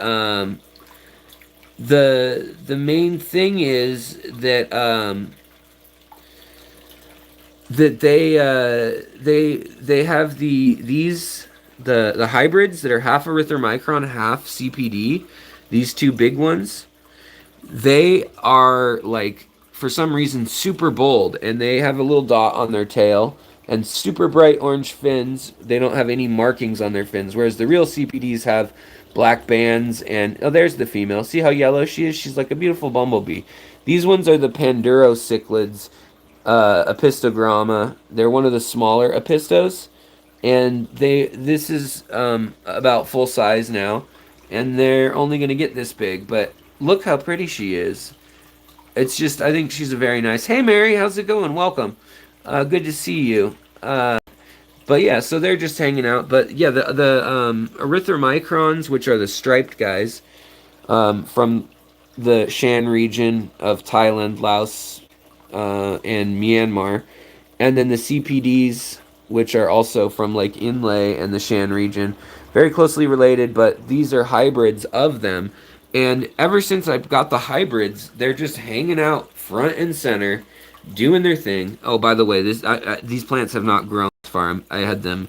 the main thing is that that they have the hybrids that are half erythromicron, half CPD. These two big ones. They are, like, for some reason, super bold, and they have a little dot on their tail and super bright orange fins. They don't have any markings on their fins, whereas the real CPDs have black bands. And oh, there's the female. See how yellow she is? She's like a beautiful bumblebee. These ones are the Panduro cichlids, apistogramma. They're one of the smaller apistos, and this is about full size now, and they're only going to get this big. But look how pretty she is. It's just, I think she's a very nice. Hey Mary, how's it going? Welcome. Good to see you. But yeah, so they're just hanging out. But yeah, the erythromicrons, which are the striped guys, from the Shan region of Thailand, Laos, and Myanmar, and then the CPDs, which are also from like Inlay and the Shan region, very closely related, but these are hybrids of them. And ever since I've got the hybrids, they're just hanging out front and center, doing their thing. Oh, by the way, these plants have not grown this far. I had them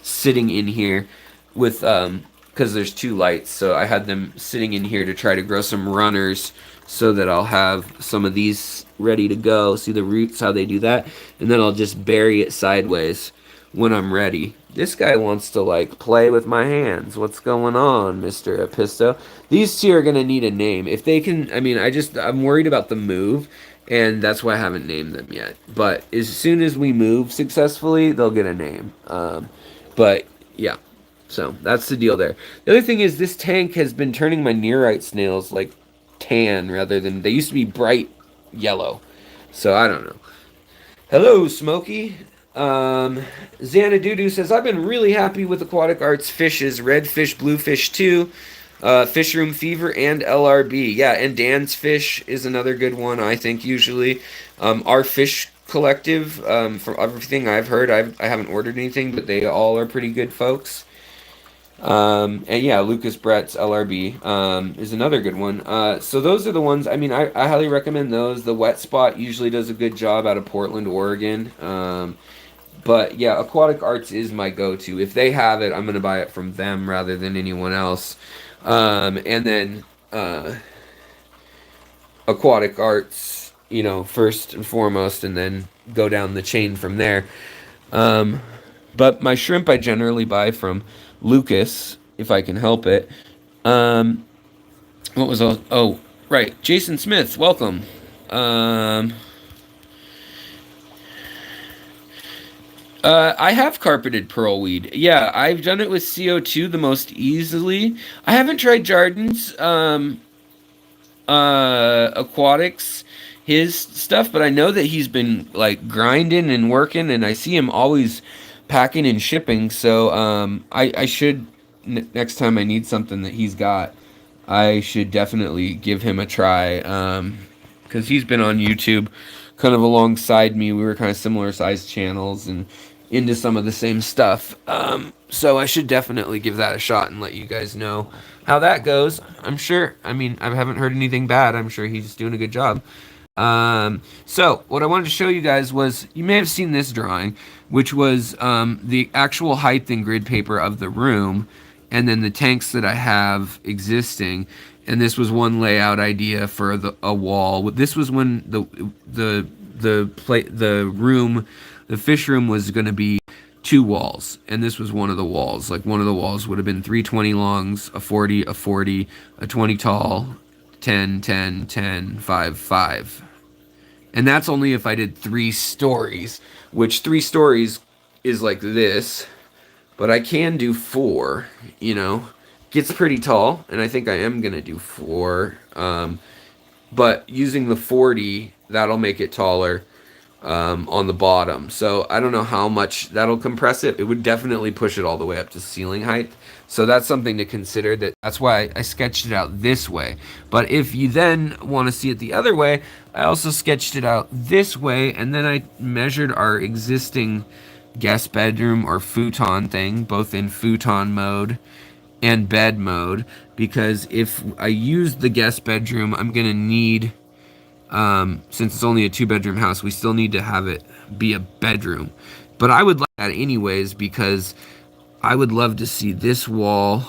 sitting in here with because there's two lights, so I had them sitting in here to try to grow some runners so that I'll have some of these ready to go. See the roots, how they do that? And then I'll just bury it sideways when I'm ready. This guy wants to like play with my hands. What's going on, Mr. Episto? These two are gonna need a name. If they can, I mean, I'm worried about the move, and that's why I haven't named them yet. But as soon as we move successfully, they'll get a name. But yeah, so that's the deal there. The other thing is this tank has been turning my nearite snails like tan rather than, they used to be bright yellow. So I don't know. Hello, Smokey. Xanadudu says, I've been really happy with Aquatic Arts fishes, Redfish, Bluefish 2, Fish Room Fever, and LRB. Yeah, and Dan's Fish is another good one, I think, usually. Our fish collective, from everything I've heard, I haven't ordered anything, but they all are pretty good folks. And yeah, Lucas Bretz, LRB, is another good one. So those are the ones, I mean, I highly recommend those. The Wet Spot usually does a good job out of Portland, Oregon. But yeah, Aquatic Arts is my go-to. If they have it, I'm going to buy it from them rather than anyone else. And then Aquatic Arts, you know, first and foremost, and then go down the chain from there. But my shrimp I generally buy from Lucas, if I can help it. What was all? Oh, right. Jason Smith, welcome. I have carpeted pearlweed. Yeah, I've done it with CO2 the most easily. I haven't tried Jardin's aquatics, his stuff, but I know that he's been like grinding and working, and I see him always packing and shipping. So I should next time I need something that he's got, I should definitely give him a try. Because he's been on YouTube kind of alongside me. We were kind of similar sized channels and into some of the same stuff. So I should definitely give that a shot and let you guys know how that goes. I'm sure, I mean, I haven't heard anything bad. I'm sure he's doing a good job. So what I wanted to show you guys was, you may have seen this drawing, which was the actual height and grid paper of the room, and then the tanks that I have existing. And this was one layout idea for a wall. This was when the fish room was going to be 2 walls, and this was one of the walls. Like, one of the walls would have been 320 longs, a 40, a 40, a 20 tall, 10, 10, 10, 5, 5. And that's only if I did 3 stories, which 3 stories is like this, but I can do 4, you know. Gets pretty tall, and I think I am going to do 4. But using the 40, that'll make it taller on the bottom. So I don't know how much that'll compress it. It would definitely push it all the way up to ceiling height. So that's something to consider. That's why I sketched it out this way. But if you then want to see it the other way, I also sketched it out this way, and then I measured our existing guest bedroom or futon thing, both in futon mode and bed mode, because if I use the guest bedroom, I'm gonna need, since it's only a 2-bedroom house, we still need to have it be a bedroom. But I would like that anyways, because I would love to see this wall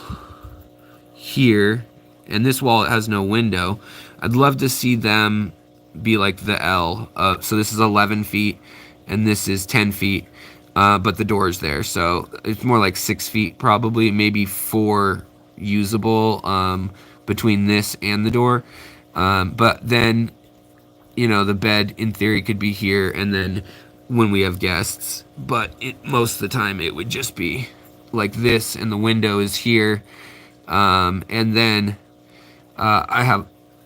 here, and this wall has no window. I'd love to see them be like the L. So this is 11 feet, and this is 10 feet. but the door's there, so it's more like 6 feet probably, maybe 4 usable between this and the door. But then, the bed in theory could be here, and then when we have guests, but most of the time it would just be like this, and the window is here. And then I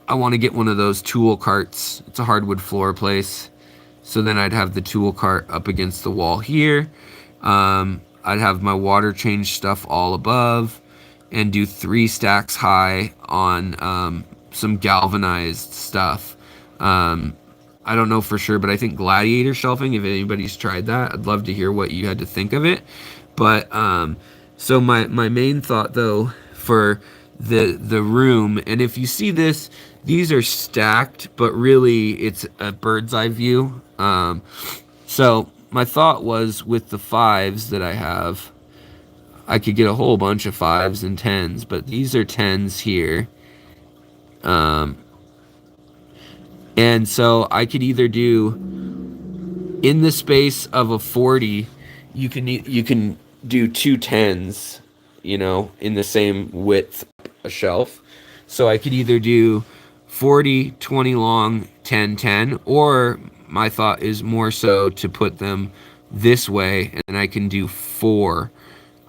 want to get one of those tool carts. It's a hardwood floor place. So then I'd have the tool cart up against the wall here. I'd have my water change stuff all above, and do 3 stacks high on some galvanized stuff. I don't know for sure, but I think gladiator shelving, if anybody's tried that, I'd love to hear what you had to think of it. But so my main thought though for the room, and if you see this, these are stacked, but really it's a bird's eye view. So my thought was, with the 5s that I have, I could get a whole bunch of 5s and 10s, but these are 10s here. And so I could either do, in the space of a 40, you can do 2 10s, in the same width, a shelf. So I could either do 40, 20 long, 10, 10, or my thought is more so to put them this way, and I can do 4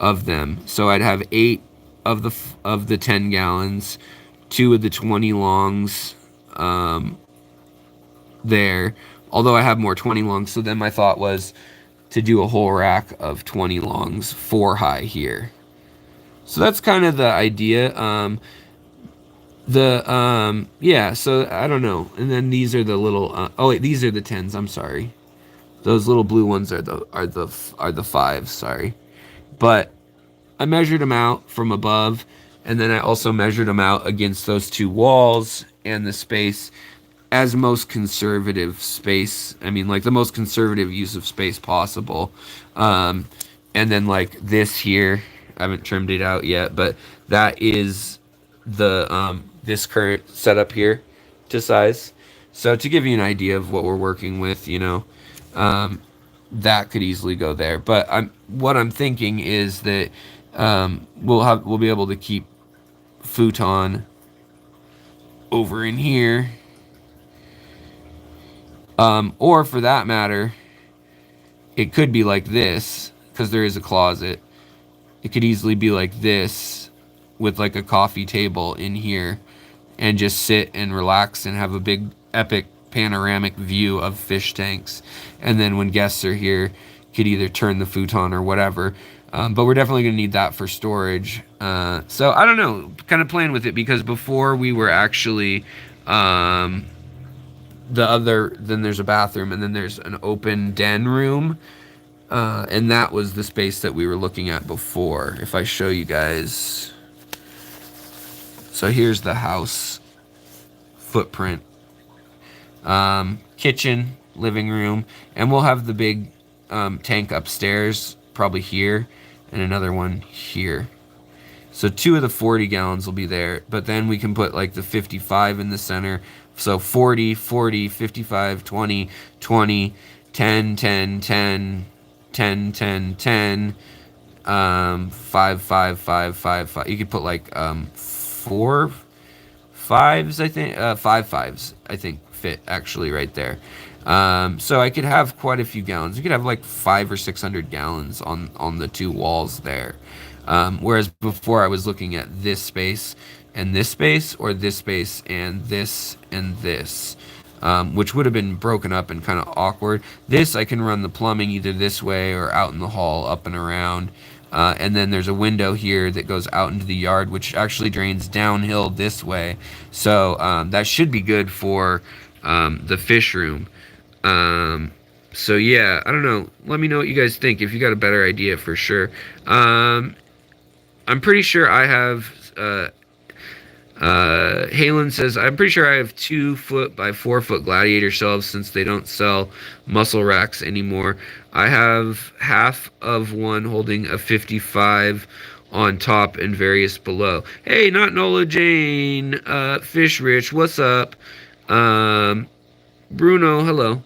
of them. So I'd have 8 of the 10 gallons, 2 of the 20 longs, there, although I have more 20 longs. So then my thought was to do a whole rack of 20 longs, 4 high here. So that's kind of the idea. Yeah, so I don't know. And then these are the little oh wait, these are the 10s, I'm sorry. Those little blue ones are the 5s, sorry. But I measured them out from above, and then I also measured them out against those 2 walls and the space as most conservative space. I mean, like the most conservative use of space possible. And then like this here, I haven't trimmed it out yet, but that is the this current setup here to size. So to give you an idea of what we're working with, that could easily go there. But what I'm thinking is that we'll be able to keep futon over in here. Or for that matter, it could be like this, because there is a closet. It could easily be like this, with like a coffee table in here, and just sit and relax and have a big epic panoramic view of fish tanks. And then when guests are here, could either turn the futon or whatever. But we're definitely going to need that for storage. So I don't know, kind of playing with it, because before we were actually then there's a bathroom, and then there's an open den room, and that was the space that we were looking at before. If I show you guys, so here's the house footprint. Kitchen, living room, and we'll have the big tank upstairs, probably here, and another one here. So 2 of the 40 gallons will be there, but then we can put like the 55 in the center. So 40, 40, 55, 20, 20, 10, 10, 10, 10, 10, 10, 5, 5, 5, 5, 5. You could put like 4 5s, I think. 5 5s, I think, fit actually right there. So I could have quite a few gallons. You could have like 500 or 600 gallons on the 2 walls there. Whereas before I was looking at this space and this space, or this space and this, which would have been broken up and kind of awkward. This, I can run the plumbing either this way or out in the hall, up and around. And then there's a window here that goes out into the yard, which actually drains downhill this way. So that should be good for the fish room. So yeah, I don't know. Let me know what you guys think, if you got a better idea for sure. I'm pretty sure I have... Halen says, I'm pretty sure I have 2 foot by 4 foot gladiator shelves, since they don't sell muscle racks anymore. I have half of one holding a 55 on top and various below. Hey, not Nola Jane, Fish Rich, what's up? Bruno, hello.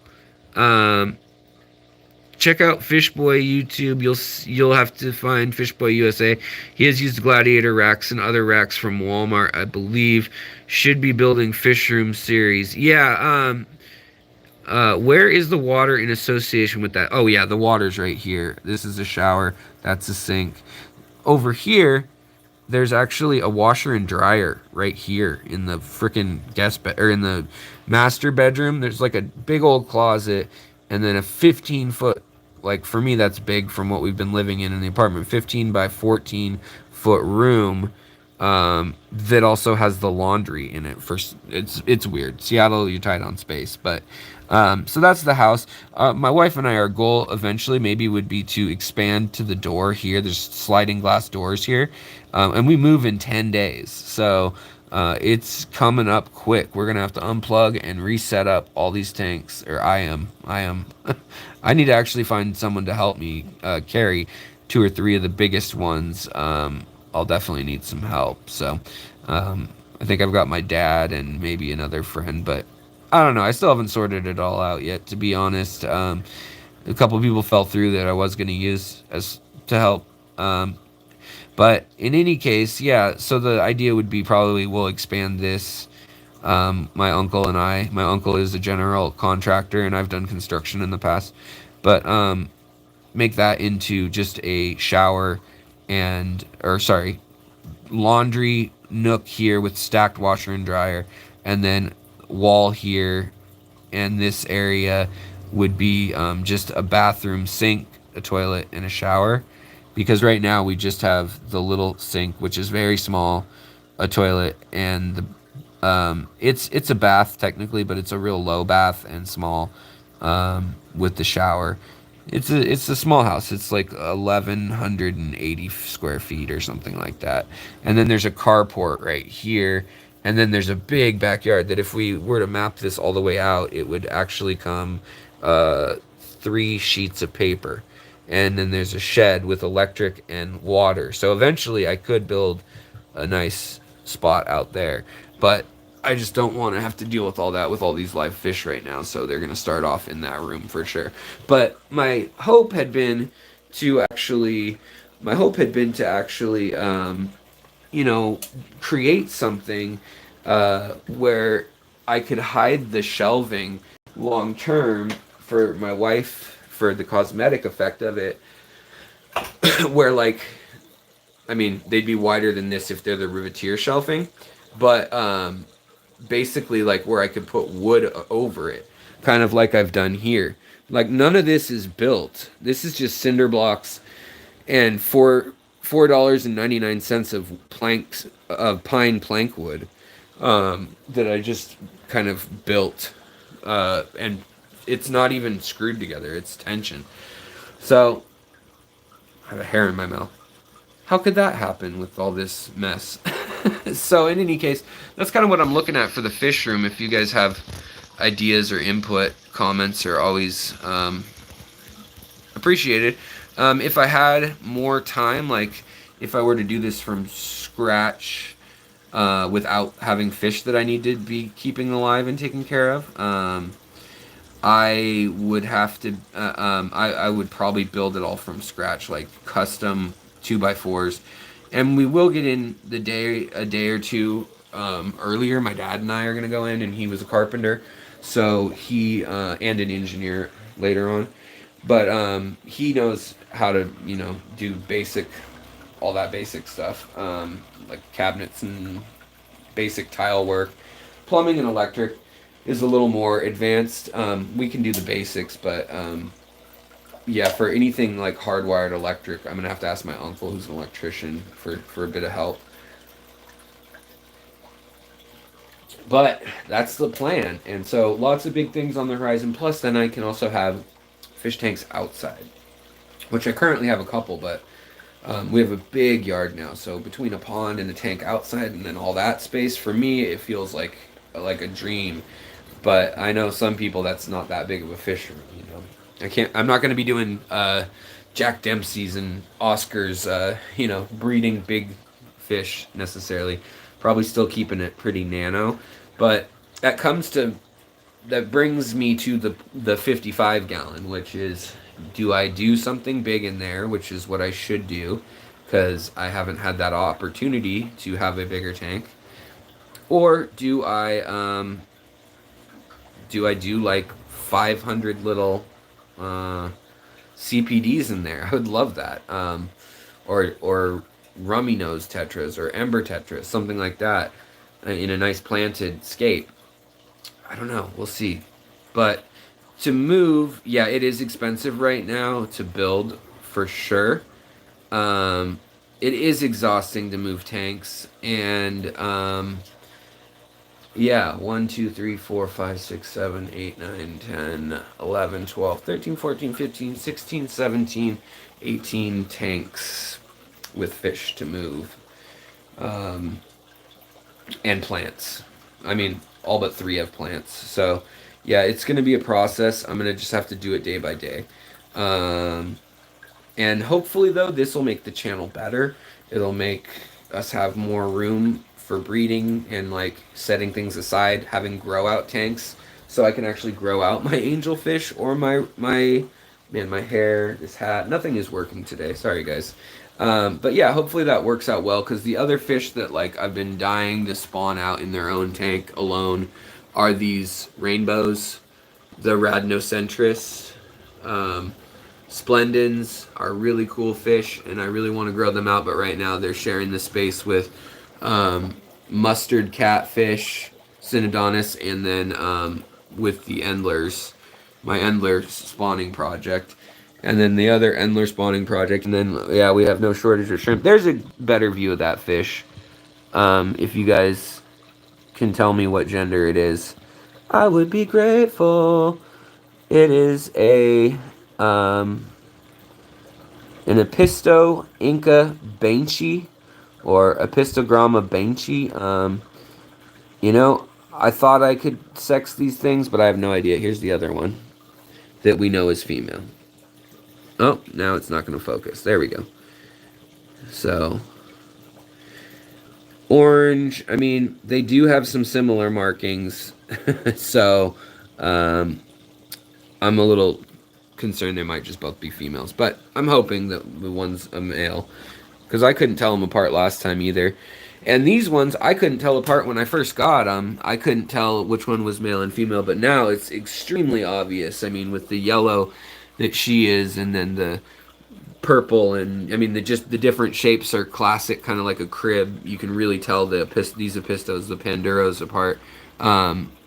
check out Fishboy YouTube. You'll have to find Fishboy USA. He has used Gladiator racks and other racks from Walmart, I believe. Should be building fish room series. Yeah. Where is the water in association with that? Oh yeah, the water's right here. This is a shower. That's a sink. Over here, there's actually a washer and dryer right here in the freaking guest bed, or in the master bedroom. There's like a big old closet, and then a 15-foot, like for me that's big from what we've been living in the apartment, 15 by 14-foot room, that also has the laundry in it. It's weird. Seattle, you're tight on space, but so that's the house. My wife and I, our goal eventually maybe would be to expand to the door here. There's sliding glass doors here, and we move in 10 days. So it's coming up quick. We're gonna have to unplug and reset up all these tanks. Or I am. I need to actually find someone to help me carry 2 or 3 of the biggest ones. I'll definitely need some help. So I think I've got my dad and maybe another friend, but I don't know. I still haven't sorted it all out yet, to be honest. A couple of people fell through that I was going to use as to help. But in any case, yeah, so the idea would be probably we'll expand this. My uncle and I, my uncle is a general contractor, and I've done construction in the past. But make that into just a shower laundry nook here with stacked washer and dryer, and then wall here, and this area would be just a bathroom sink, a toilet, and a shower, because right now we just have the little sink, which is very small, a toilet, and it's a bath technically, but it's a real low bath and small, with the shower. It's a small house. It's like 1,180 square feet or something like that. And then there's a carport right here. And then there's a big backyard that if we were to map this all the way out, it would actually come 3 sheets of paper. And then there's a shed with electric and water. So eventually I could build a nice spot out there. But I just don't want to have to deal with all that with all these live fish right now, so they're going to start off in that room for sure. But my hope had been to actually, create something where I could hide the shelving long term for my wife for the cosmetic effect of it, where they'd be wider than this if they're the riveteer shelving, but basically like where I could put wood over it, kind of like I've done here. Like none of this is built. This is just cinder blocks and $4.99 of planks of pine plank wood that I just kind of built, and it's not even screwed together. It's tension. So I have a hair in my mouth. How could that happen with all this mess? So in any case, that's kind of what I'm looking at for the fish room. If you guys have ideas or input, comments are always appreciated. If I had more time, like if I were to do this from scratch without having fish that I need to be keeping alive and taking care of, I would have to, I would probably build it all from scratch, like custom 2x4s. And we will get in a day or two earlier. My dad and I are going to go in, and he was a carpenter, so he and an engineer later on. But he knows how to, do all that basic stuff, like cabinets and basic tile work. Plumbing and electric is a little more advanced. We can do the basics, but yeah, for anything like hardwired electric, I'm gonna have to ask my uncle, who's an electrician, for a bit of help. But that's the plan, and so lots of big things on the horizon. Plus, then I can also have fish tanks outside, which I currently have a couple, but we have a big yard now. So between a pond and a tank outside, and then all that space, for me, it feels like a dream. But I know some people that's not that big of a fish room, I'm not going to be doing Jack Dempsey's and Oscar's, breeding big fish necessarily. Probably still keeping it pretty nano. But that brings me to the 55 gallon, which is Do I do something big in there, which is what I should do, because I haven't had that opportunity to have a bigger tank? Or do I do like 500 little uh, CPDs in there? I would love that. Or rummy nose tetras or ember tetras, something like that, in a nice planted scape. I don't know. We'll see. But to move, yeah, it is expensive right now to build for sure. Um, it is exhausting to move tanks, and yeah, 1, 2, 3, 4, 5, 6, 7, 8, 9, 10, 11, 12, 13, 14, 15, 16, 17, 18 tanks with fish to move. Um, and plants. I mean, all but 3 have plants. So, yeah, it's going to be a process. I'm going to just have to do it day by day. Um, and hopefully, though, this will make the channel better. It'll make us have more room for breeding and like setting things aside, having grow out tanks, so I can actually grow out my angelfish or my man, my hair, this hat. Nothing is working today. Sorry, guys. But yeah, hopefully that works out well, because the other fish that like I've been dying to spawn out in their own tank alone are these rainbows, the Radnocentris. Um, Splendens are really cool fish, and I really want to grow them out, but right now they're sharing the space with mustard catfish, Synodontis, and then with the Endlers, my Endler spawning project. And then the other Endler spawning project, and then, yeah, we have no shortage of shrimp. There's a better view of that fish. If you guys can tell me what gender it is, I would be grateful. It is an Episto Inca Banshee, or Epistogramma Banshee. You know, I thought I could sex these things, but I have no idea. Here's the other one that we know is female. Oh, now it's not going to focus. There we go. So, orange, I mean, they do have some similar markings. So, I'm a little concerned they might just both be females. But I'm hoping that the one's a male, because I couldn't tell them apart last time either. And these ones, I couldn't tell apart when I first got them. I couldn't tell which one was male and female, but now it's extremely obvious. I mean, with the yellow that she is, and then the purple, and I mean, the different shapes are classic, kind of like a crib. You can really tell these Epistos, the Panduros, apart.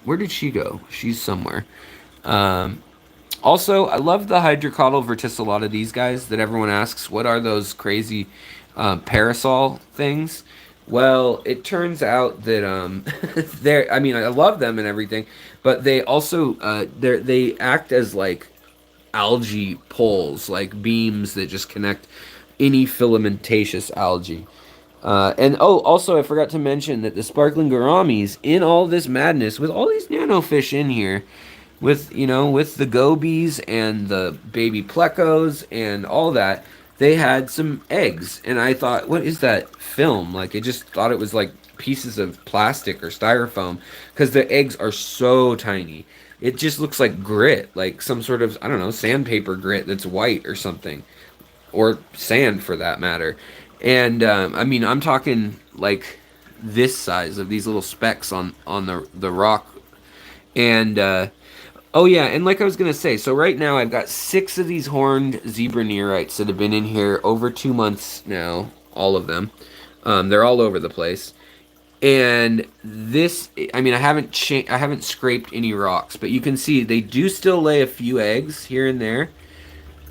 Where did she go? She's somewhere. Also, I love the Hydrocaudal verticillata, these guys that everyone asks, what are those crazy parasol things? Well, it turns out that they're, I mean, I love them and everything, but they also they act as like algae poles, like beams that just connect any filamentaceous algae. And oh, also I forgot to mention that the sparkling gouramis, in all this madness, with all these nano fish in here, with with the gobies and the baby plecos and all that, they had some eggs, and I thought, what is that film? Like, I just thought it was like pieces of plastic or styrofoam, because the eggs are so tiny. It just looks like grit, like some sort of, I don't know, sandpaper grit that's white or something, or sand for that matter. And I mean, I'm talking like this size of these little specks on the rock. And oh yeah, and like I was gonna say, so right now I've got 6 of these horned zebra neorites that have been in here over 2 months now, all of them. They're all over the place. And this, I mean, I haven't scraped any rocks, but you can see they do still lay a few eggs here and there.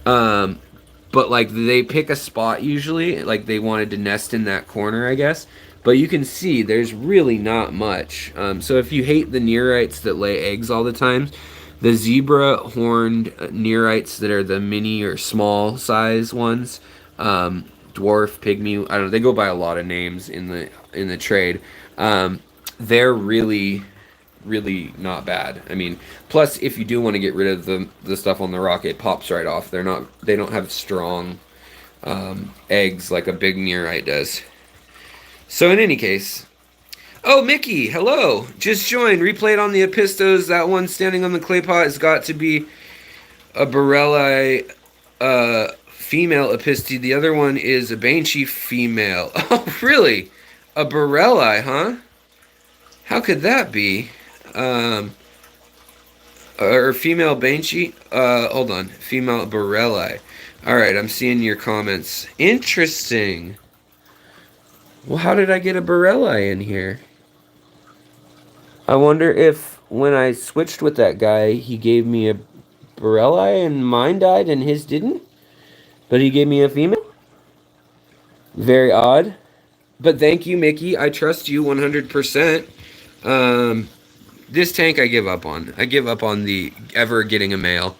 But like they pick a spot usually, like they wanted to nest in that corner, I guess. But you can see there's really not much. So if you hate the neorites that lay eggs all the time, the zebra horned neorites that are the mini or small size ones, dwarf, pygmy, I don't know, they go by a lot of names in the trade. They're really not bad. I mean, plus if you do want to get rid of the stuff on the rock, it pops right off. They don't have strong eggs like a big neorite does. So in any case, oh, Mickey, hello. Just joined. Replayed on the Epistos. That one standing on the clay pot has got to be a Borelli female Episti. The other one is a Banshee female. Oh, really? A Borelli, huh? How could that be? Or female Banshee? Hold on. Female Borelli. Alright, I'm seeing your comments. Interesting. Well, how did I get a Borelli in here? I wonder if when I switched with that guy, he gave me a Borelli and mine died and his didn't? But he gave me a female? Very odd. But thank you, Mickey. I trust you 100%. This tank I give up on. I give up on the ever getting a male.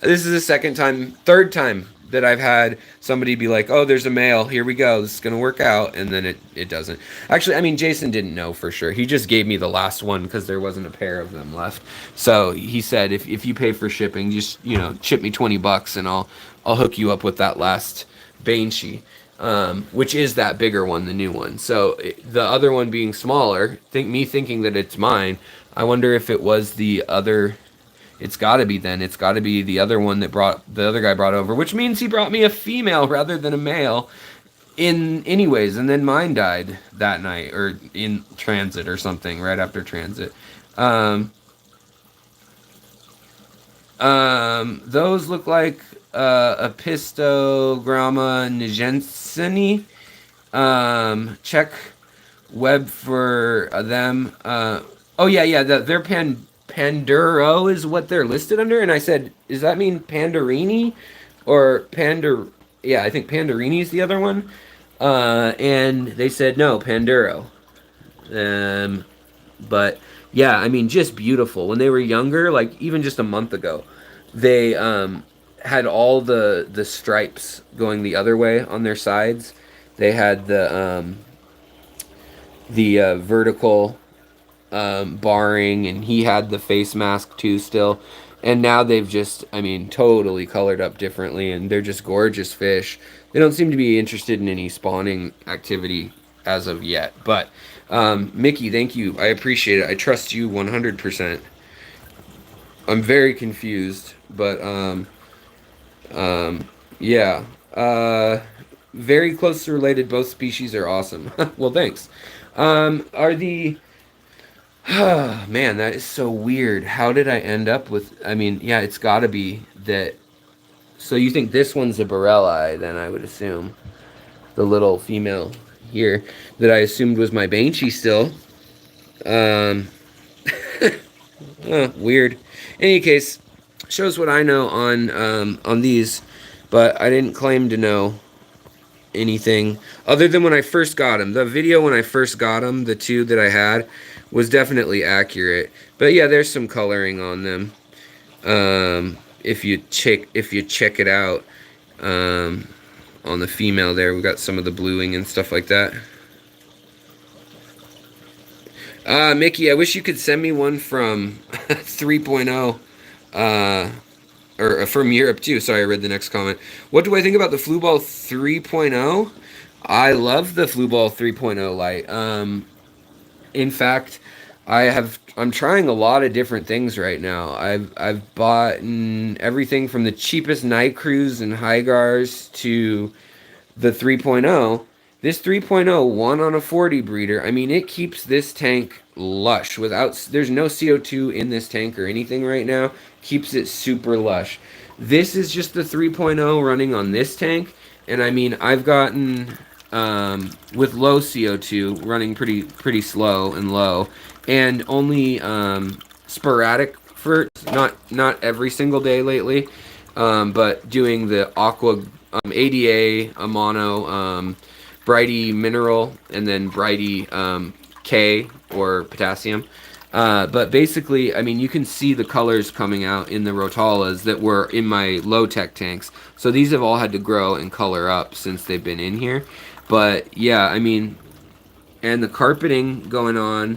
This is the third time that I've had somebody be like, oh, there's a male. Here we go. This is going to work out. And then it doesn't. Actually, I mean, Jason didn't know for sure. He just gave me the last one because there wasn't a pair of them left. So he said, if you pay for shipping, just, chip me $20 and I'll hook you up with that last Banshee. Which is that bigger one, the new one. So the other one being smaller, thinking that it's mine, I wonder if it was the other. It's got to be then. It's got to be the other one that the other guy brought over, which means he brought me a female rather than a male. Anyways, and then mine died that night or in transit or something right after transit. Those look like Apistogramma nijenseni. Check web for them. Oh yeah, they're Panduro is what they're listed under, and I said, does that mean Pandarini or Pandor? Yeah, I think Pandarini is the other one. And they said no, Panduro. But yeah, I mean, just beautiful. When they were younger, like even just a month ago, they had all the stripes going the other way on their sides. They had the vertical barring, and he had the face mask too still. And now they've just, I mean, totally colored up differently, and they're just gorgeous fish. They don't seem to be interested in any spawning activity as of yet. But Mickey, thank you. I appreciate it. I trust you 100%. I'm very confused, but yeah. Very closely related. Both species are awesome. Well, thanks. Are the man, that is so weird. How did I end up with? I mean, yeah, it's got to be that. So you think this one's a Borelli? Then I would assume the little female here that I assumed was my Banshee still. Weird. In any case, shows what I know on these, but I didn't claim to know anything other than when I first got them. The video when I first got them, the two that I had, was definitely accurate. But yeah, there's some coloring on them. If you check it out, on the female there, we've got some of the bluing and stuff like that. Mickey, I wish you could send me one from 3.0, or from Europe too. Sorry, I read the next comment. What do I think about the Fluval 3.0? I love the Fluval 3.0 light. In fact, I'm trying a lot of different things right now. I've bought everything from the cheapest night cruise and Hygars to the 3.0. This 3.0 1 on a 40 breeder. I mean, it keeps this tank lush there's no CO2 in this tank or anything right now. Keeps it super lush. This is just the 3.0 running on this tank, and I mean, I've gotten with low CO2 running pretty slow and low, and only sporadic for not every single day lately, but doing the aqua ADA, a mono, Brighty mineral, and then Brighty K or potassium. But basically, I mean, you can see the colors coming out in the Rotalas that were in my low-tech tanks. So these have all had to grow and color up since they've been in here. But yeah, I mean, and the carpeting going on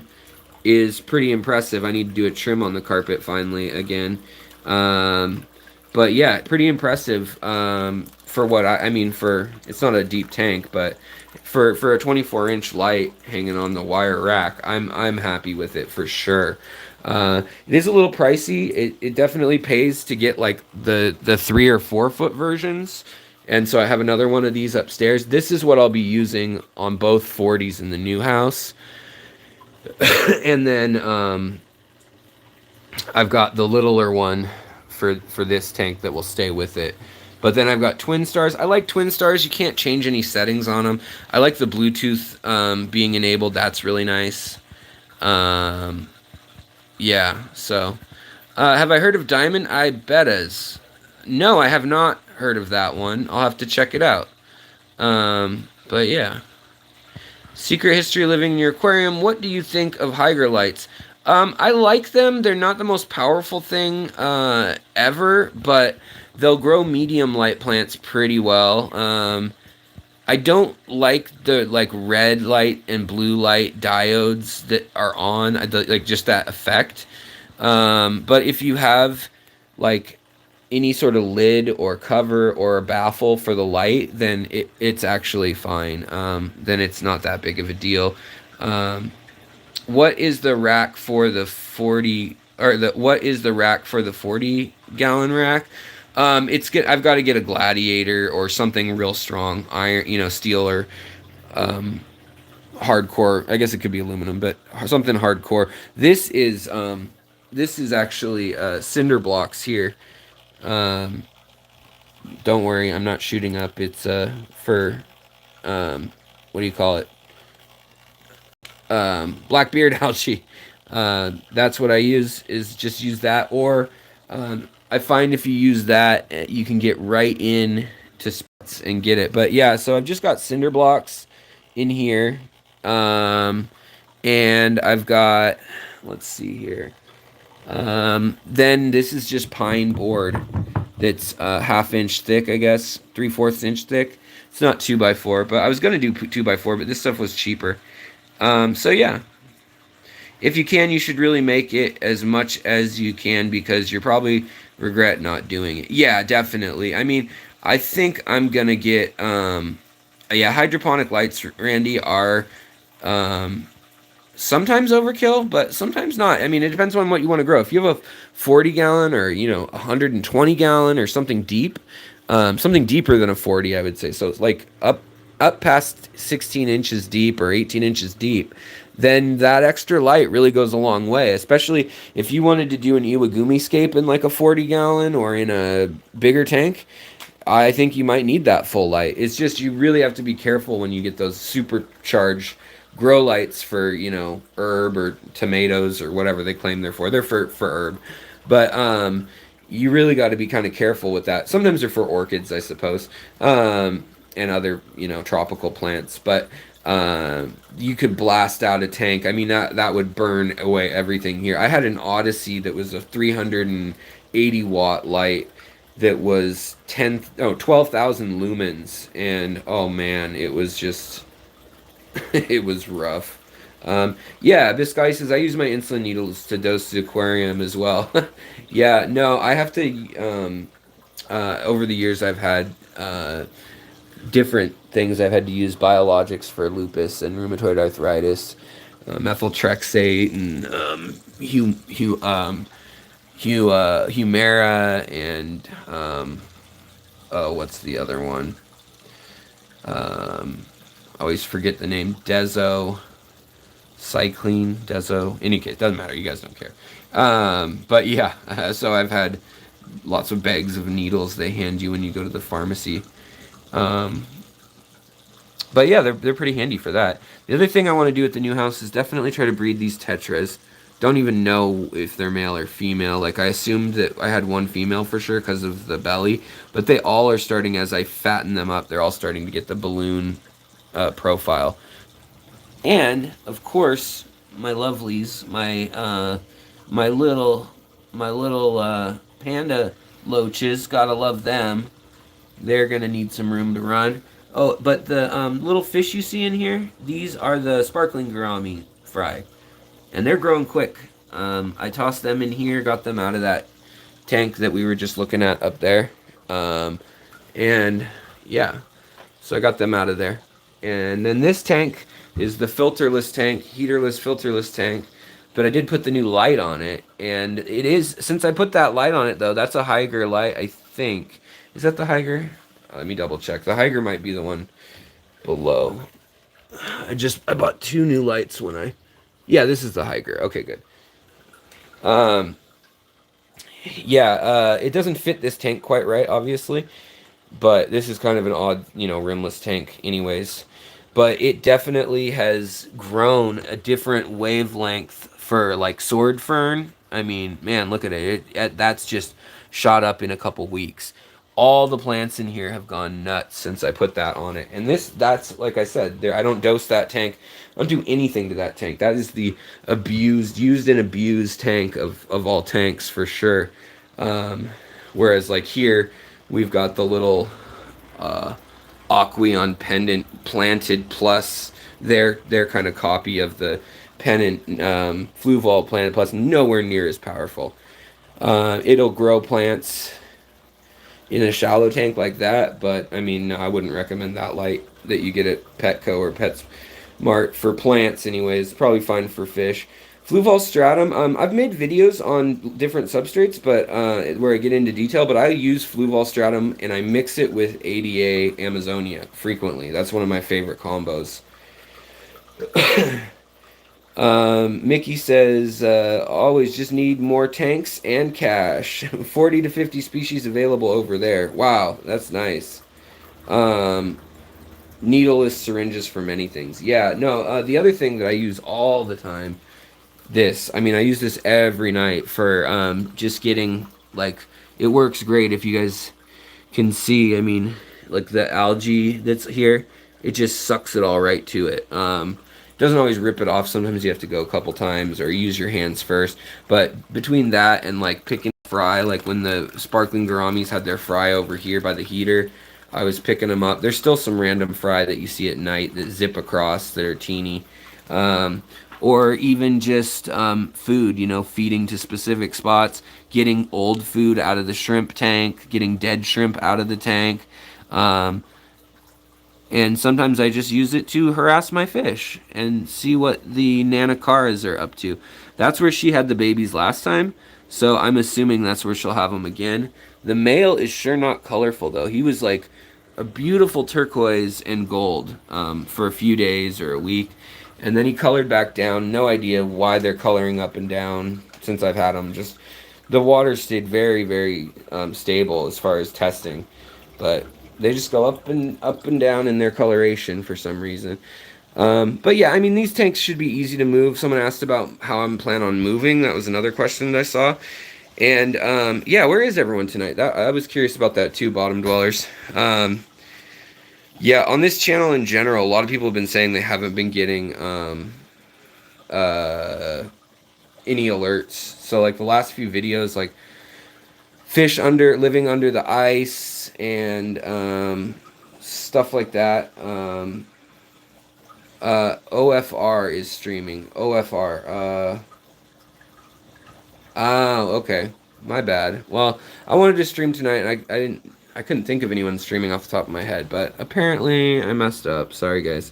is pretty impressive. I need to do a trim on the carpet finally again. But yeah, pretty impressive for what I mean, for, it's not a deep tank, but for a 24-inch light hanging on the wire rack, I'm happy with it for sure. It is a little pricey. It definitely pays to get like the 3 or 4 foot versions. And so I have another one of these upstairs. This is what I'll be using on both 40s in the new house. And then I've got the littler one for this tank that will stay with it. But then I've got Twin Stars. I like Twin Stars. You can't change any settings on them. I like the Bluetooth being enabled. That's really nice. Yeah, so. Have I heard of Diamond Eye Bettas? No, I have not heard of that one. I'll have to check it out. But yeah. Secret History Living in Your Aquarium. What do you think of hygrolites? I like them. They're not the most powerful thing ever, but they'll grow medium light plants pretty well. I don't like the red light and blue light diodes that are on, like just that effect. But if you have like any sort of lid or cover or a baffle for the light, then it's actually fine. Then it's not that big of a deal. What is the rack for the 40 or what is the rack for the 40-gallon rack? I've got to get a Gladiator or something real strong, iron, steel or hardcore. I guess it could be aluminum, but something hardcore. This is actually cinder blocks here. Don't worry, I'm not shooting up. It's for what do you call it? Blackbeard algae. That's what I use. Is just use that, or I find if you use that, you can get right in to spots and get it. But yeah, so I've just got cinder blocks in here, and I've got, let's see here. Then this is just pine board that's 1/2 inch thick, I guess, 3/4 inch thick. It's not 2x4, but I was gonna do 2x4, but this stuff was cheaper. So yeah, if you can, you should really make it as much as you can because you'll probably regret not doing it. Yeah, definitely. I mean, I think I'm gonna get yeah, hydroponic lights, Randy, are sometimes overkill, but sometimes not. I mean, it depends on what you want to grow. If you have a 40-gallon or 120-gallon or something deep, something deeper than a 40, I would say. So it's like up past 16 inches deep or 18 inches deep, then that extra light really goes a long way, especially if you wanted to do an Iwagumi scape in like a 40-gallon or in a bigger tank. I think you might need that full light. It's just you really have to be careful when you get those supercharged grow lights for, herb or tomatoes or whatever they claim they're for. They're for herb. But you really got to be kind of careful with that. Sometimes they're for orchids, I suppose. And other, tropical plants. But you could blast out a tank. I mean, that would burn away everything here. I had an Odyssey that was a 380 watt light that was 12,000 lumens, and oh man, it was just it was rough. Yeah, this guy says I use my insulin needles to dose the aquarium as well. Yeah, no, I have to over the years I've had different things. I've had to use biologics for lupus and rheumatoid arthritis, methotrexate and Humira and what's the other one? I always forget the name. Cycline, Dezo. Any case, doesn't matter. You guys don't care. But yeah, so I've had lots of bags of needles they hand you when you go to the pharmacy. But yeah, they're pretty handy for that. The other thing I want to do at the new house is definitely try to breed these tetras. Don't even know if they're male or female. Like, I assumed that I had one female for sure because of the belly, but they all are starting, as I fatten them up, they're all starting to get the balloon profile. And of course, my lovelies, my little panda loaches, gotta love them. They're gonna need some room to run. Oh, but the little fish you see in here, these are the sparkling gourami fry. And they're growing quick. I tossed them in here, got them out of that tank that we were just looking at up there. And yeah, so I got them out of there. And then this tank is the filterless tank, heaterless, filterless tank. But I did put the new light on it, and it is, since I put that light on it though, that's a Haiger light, I think. Is that the Haiger? Let me double check. The Haiger might be the one below. I bought 2 new lights when yeah, this is the Haiger. Okay, good. Yeah, it doesn't fit this tank quite right, obviously, but this is kind of an odd, rimless tank anyways. But it definitely has grown a different wavelength for like sword fern. I mean, man, look at it. That's just shot up in a couple weeks. All the plants in here have gone nuts since I put that on it. And that's like I said, I don't dose that tank. I don't do anything to that tank. That is the used and abused tank of all tanks for sure. Whereas like here, we've got the little Aqueon pendant planted plus their kind of copy of the pennant Fluval planted plus, nowhere near as powerful. It'll grow plants in a shallow tank like that, but I mean, no, I wouldn't recommend that light that you get at Petco or PetSmart for plants anyways. Probably fine for fish. Fluval stratum, I've made videos on different substrates, but where I get into detail, but I use Fluval stratum and I mix it with ADA Amazonia frequently. That's one of my favorite combos. Mickey says, always just need more tanks and cash. 40 to 50 species available over there. Wow, that's nice. Needleless syringes for many things. Yeah, no, the other thing that I use all the time, I use this every night for just getting, like, it works great if you guys can see. I mean, like the algae that's here, it just sucks it all right to it. Doesn't always rip it off. Sometimes you have to go a couple times or use your hands first. But between that and like picking fry, like when the sparkling gouramis had their fry over here by the heater, I was picking them up. There's still some random fry that you see at night that zip across that are teeny. Or even just food, feeding to specific spots, getting old food out of the shrimp tank, getting dead shrimp out of the tank. And sometimes I just use it to harass my fish and see what the Nanacaras are up to. That's where she had the babies last time, so I'm assuming that's where she'll have them again. The male is sure not colorful, though. He was like a beautiful turquoise and gold for a few days or a week, and then he colored back down. No idea why they're coloring up and down since I've had them. Just the water stayed very, very stable as far as testing, but they just go up and down in their coloration for some reason. But yeah, I mean, these tanks should be easy to move. Someone asked about how I'm planning on moving. That was another question that I saw. And yeah, where is everyone tonight? I was curious about that too, bottom dwellers. Yeah, on this channel in general, a lot of people have been saying they haven't been getting any alerts. So like the last few videos, like fish living under the ice and stuff like that. OFR is streaming. OFR. Oh, okay. My bad. Well, I wanted to stream tonight, and I couldn't think of anyone streaming off the top of my head, but apparently I messed up. Sorry, guys.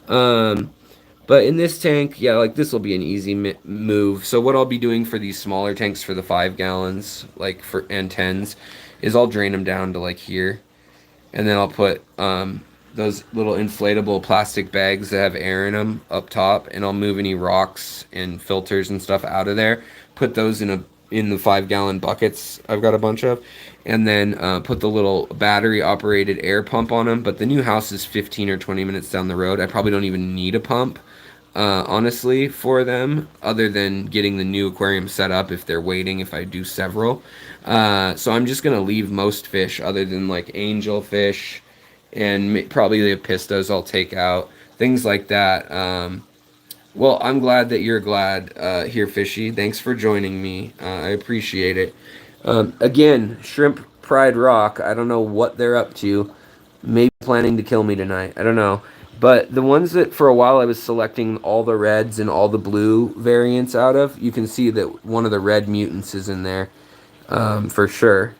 But in this tank, yeah, like this will be an easy move. So what I'll be doing for these smaller tanks for the 5 gallons, like and 10s, is I'll drain them down to like here, and then I'll put those little inflatable plastic bags that have air in them up top, and I'll move any rocks and filters and stuff out of there. Put those in the 5-gallon buckets I've got a bunch of, and then put the little battery operated air pump on them. But the new house is 15 or 20 minutes down the road. I probably don't even need a pump, honestly, for them, other than getting the new aquarium set up if they're waiting, if I do several. So I'm just gonna leave most fish, other than like angelfish and probably the pistos I'll take out, things like that. Well, I'm glad that you're glad here, Fishy. Thanks for joining me. I appreciate it. Again, Shrimp Pride Rock, I don't know what they're up to. Maybe planning to kill me tonight. I don't know. But the ones that for a while I was selecting all the reds and all the blue variants out of, you can see that one of the red mutants is in there for sure.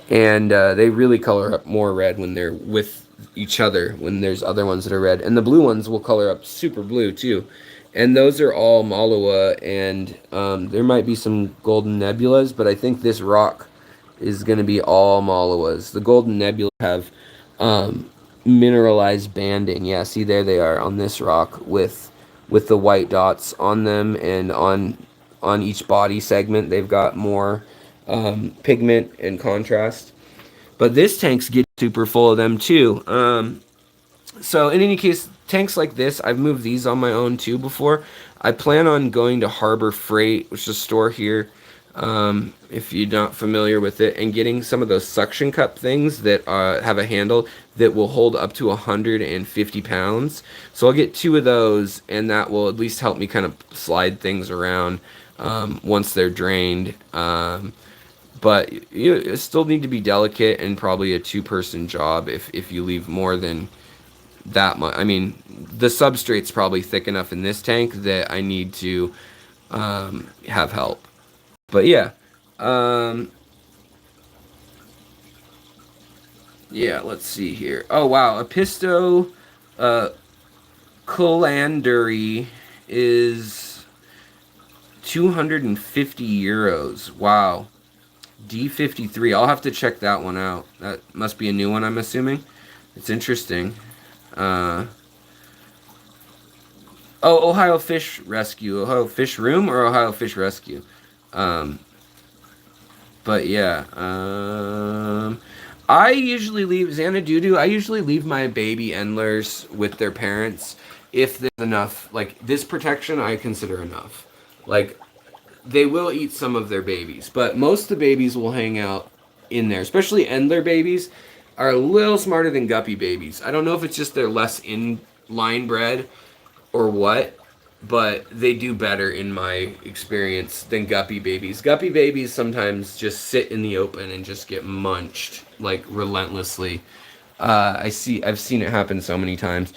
And they really color up more red when they're with each other, when there's other ones that are red. And the blue ones will color up super blue too. And those are all Malua, and there might be some golden nebulas, but I think this rock is going to be all Maluas. The golden nebula have mineralized banding. Yeah, see, there they are on this rock with the white dots on them, and on each body segment they've got more pigment and contrast. But this tank's getting super full of them too. So in any case, tanks like this, I've moved these on my own too before. I plan on going to Harbor Freight, which is a store here, if you're not familiar with it, and getting some of those suction cup things that have a handle that will hold up to 150 pounds. So I'll get 2 of those, and that will at least help me kind of slide things around once they're drained. But you still need to be delicate, and probably a 2-person job if you leave more than that much. I mean, the substrate's probably thick enough in this tank that I need to have help. But yeah, yeah. Let's see here. Oh wow, Episto Colanderi is 250 euros. Wow. D53. I'll have to check that one out. That must be a new one, I'm assuming. It's interesting. Oh, Ohio Fish Rescue. Ohio Fish Room or Ohio Fish Rescue? But yeah. I usually leave Xanadudu. I usually leave my baby endlers with their parents if there's enough. Like, this protection I consider enough. Like, they will eat some of their babies, but most of the babies will hang out in there. Especially endler babies are a little smarter than guppy babies. I don't know if it's just they're less in line bred or what, but they do better in my experience than guppy babies. Guppy babies sometimes just sit in the open and just get munched like relentlessly. I've seen it happen so many times.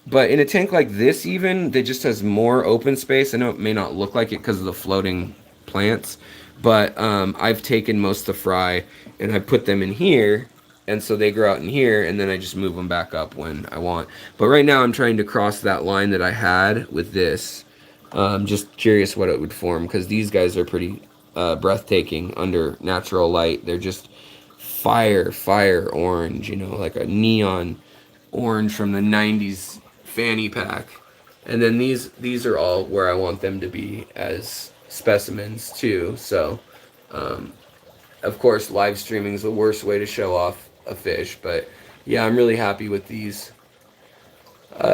But in a tank like this, even, that just has more open space. I know it may not look like it because of the floating plants, but I've taken most of the fry and I put them in here, and so they grow out in here, and then I just move them back up when I want. But right now I'm trying to cross that line that I had with this. Just curious what it would form, because these guys are pretty breathtaking under natural light. They're just fire orange, you know, like a neon orange from the 90s fanny pack. And then these are all where I want them to be as specimens too. So of course live streaming is the worst way to show off a fish, but yeah, I'm really happy with these.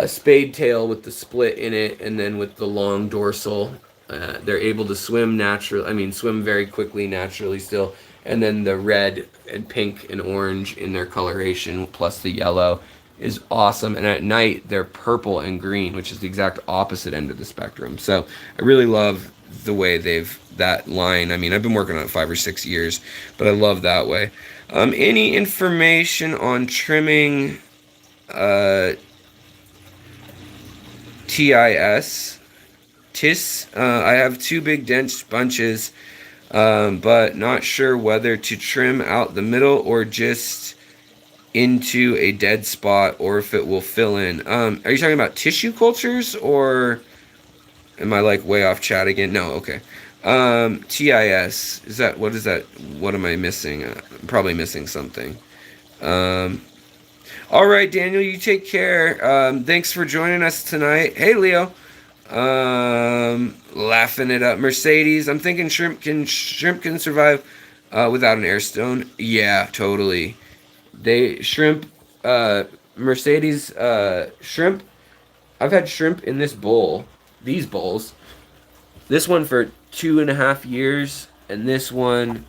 Spade tail with the split in it, and then with the long dorsal. They're able to swim naturally. I mean, swim very quickly naturally still. And then the red and pink and orange in their coloration, plus the yellow, is awesome. And at night they're purple and green, which is the exact opposite end of the spectrum. So I really love the way that line. I mean, I've been working on it 5 or 6 years, but I love that way. Any information on trimming TIS? I have 2 big dense bunches, but not sure whether to trim out the middle or just into a dead spot, or if it will fill in. Are you talking about tissue cultures, or am I like way off chat again? No, okay. TIS, is that, what is that? What am I missing? I'm probably missing something. All right, Daniel, you take care. Thanks for joining us tonight. Hey, Leo. Laughing it up. Mercedes, I'm thinking shrimp can survive without an air stone. Yeah, totally. Mercedes, shrimp. I've had shrimp in these bowls. This one for 2.5 years, and this one,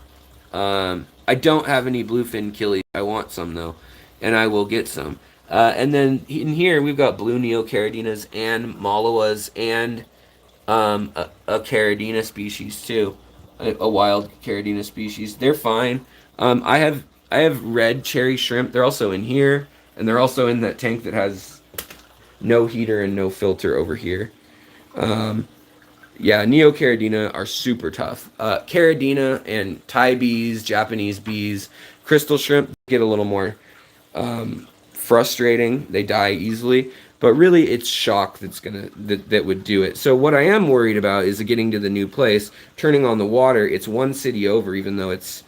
I don't have any bluefin killies. I want some though, and I will get some. And then in here we've got blue neocardinas and Malawas and a caridina species too, a wild caridina species. They're fine. I have red cherry shrimp. They're also in here, and they're also in that tank that has no heater and no filter over here. Yeah, neocaridina are super tough. Caridina and Thai bees, Japanese bees, crystal shrimp get a little more frustrating. They die easily. But really, it's shock that would do it. So what I am worried about is getting to the new place, turning on the water. It's one city over, even though it's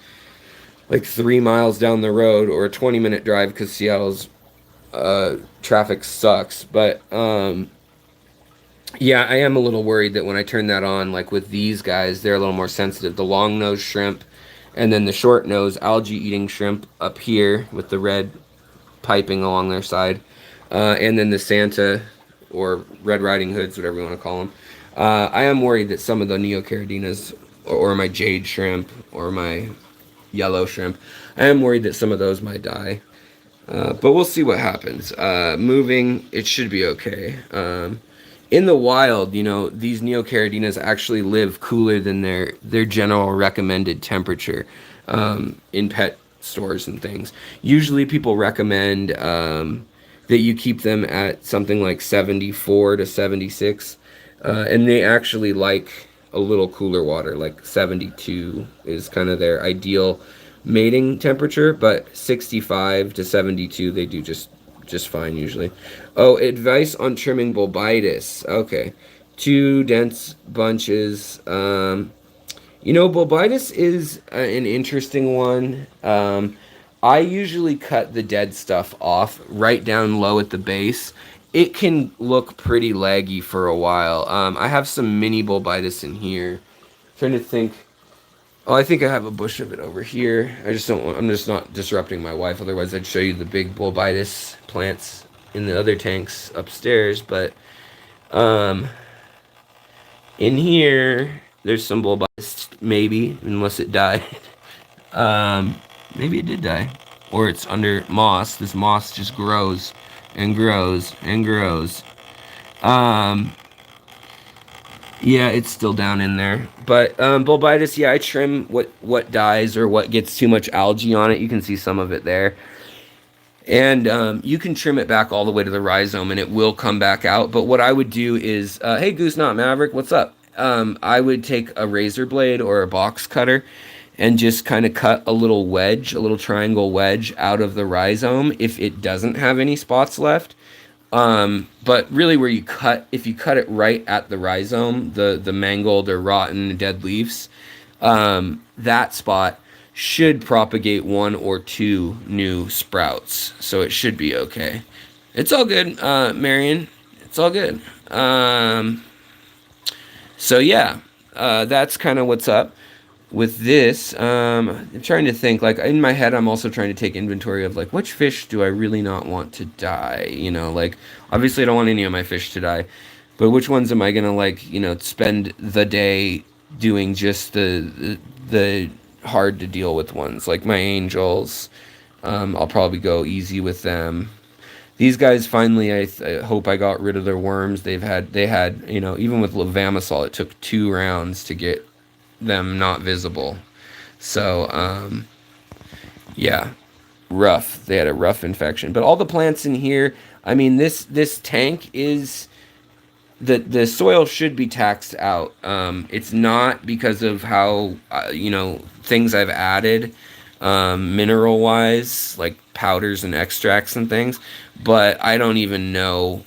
like 3 miles down the road, or a 20-minute drive, because Seattle's traffic sucks. But yeah, I am a little worried that when I turn that on, like with these guys, they're a little more sensitive. The long nose shrimp, and then the short nose algae eating shrimp up here with the red piping along their side, and then the Santa or Red Riding Hoods, whatever you want to call them. I am worried that some of the neocardinas, or my jade shrimp, or my yellow shrimp, I am worried that some of those might die. But we'll see what happens. Moving, it should be okay. In the wild, you know, these neocardinas actually live cooler than their general recommended temperature in pet stores and things. Usually people recommend that you keep them at something like 74 to 76, and they actually like a little cooler water, like 72 is kind of their ideal mating temperature, but 65 to 72 they do just fine usually. Oh, advice on trimming bulbitis. Okay. 2 dense bunches. You know, bulbitis is an interesting one. I usually cut the dead stuff off right down low at the base. It can look pretty laggy for a while. I have some mini bulbitis in here. Trying to think. Oh, I think I have a bush of it over here. I just don't want, I'm just not disrupting my wife. Otherwise, I'd show you the big bulbitis plants in the other tanks upstairs. But in here, there's some bulbitis, maybe, unless it died. Maybe it did die. Or it's under moss. This moss just grows and grows and grows. Yeah, it's still down in there. But bulbitis, yeah, I trim what dies or what gets too much algae on it. You can see some of it there. And you can trim it back all the way to the rhizome and it will come back out. But what I would do is, hey, Goose Not Maverick, what's up? I would take a razor blade or a box cutter and just kind of cut a little wedge, a little triangle wedge out of the rhizome if it doesn't have any spots left. But really where you cut, if you cut it right at the rhizome, the mangled or rotten dead leaves, that spot should propagate 1 or 2 new sprouts. So it should be okay. It's all good, Marion. It's all good. So yeah, that's kind of what's up with this. I'm trying to think, like in my head, I'm also trying to take inventory of like, which fish do I really not want to die? You know, like obviously I don't want any of my fish to die, but which ones am I going to like, you know, spend the day doing just the hard to deal with ones like my angels. I'll probably go easy with them. These guys finally, I hope I got rid of their worms. They had, you know, even with levamisole, it took 2 rounds to get them not visible. So, yeah, rough. They had a rough infection. But all the plants in here, I mean, this tank is, the soil should be taxed out. It's not because of how, you know, things I've added, mineral-wise, like powders and extracts and things. But I don't even know.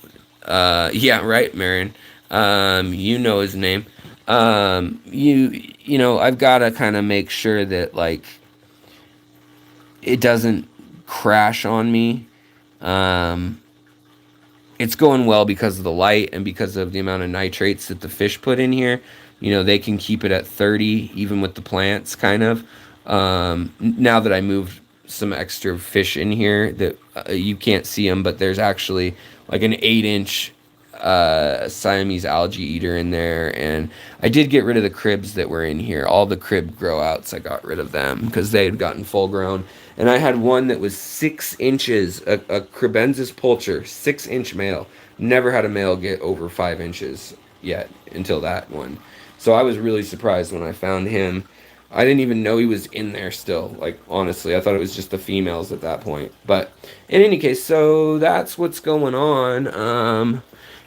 Yeah, right, Marion. You know his name. You know, I've got to kind of make sure that like it doesn't crash on me. It's going well because of the light and because of the amount of nitrates that the fish put in here. You know, they can keep it at 30 even with the plants, kind of. Now that I moved some extra fish in here that you can't see them, but there's actually like an 8-inch Siamese algae eater in there, and I did get rid of the cribs that were in here. All the crib grow outs, I got rid of them because they had gotten full grown. And I had one that was 6 inches, a Cribensis Pulcher, 6-inch male. Never had a male get over 5 inches yet until that one. So I was really surprised when I found him. I didn't even know he was in there still. Like, honestly, I thought it was just the females at that point. But in any case, so that's what's going on.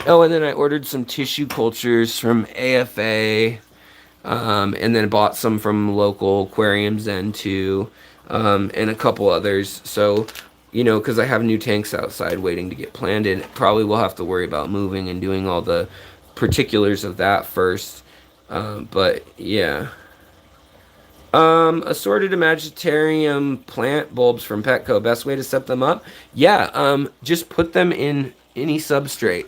Oh, and then I ordered some tissue cultures from AFA, and then bought some from local aquariums and too, and a couple others. So you know, because I have new tanks outside waiting to get planted. Probably will have to worry about moving and doing all the particulars of that first. But yeah. Assorted Imaginarium plant bulbs from Petco. Best way to set them up? Yeah, just put them in any substrate,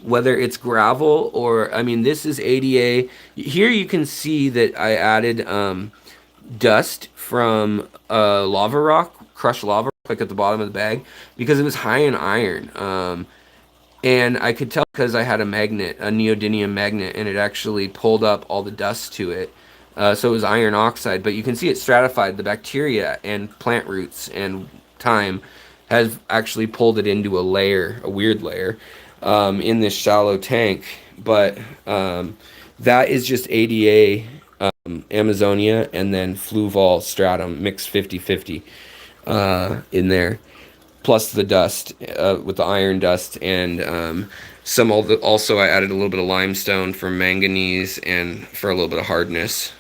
whether it's gravel or, I mean, this is ADA. Here you can see that I added dust from lava rock, crushed lava rock, like at the bottom of the bag, because it was high in iron. And I could tell because I had a magnet, a neodymium magnet, and it actually pulled up all the dust to it. So it was iron oxide, but you can see it stratified. The bacteria and plant roots and time has actually pulled it into a layer, a weird layer, in this shallow tank. But that is just ADA, Amazonia, and then Fluval stratum mixed 50-50 in there, plus the dust with the iron dust and some also I added a little bit of limestone for manganese and for a little bit of hardness.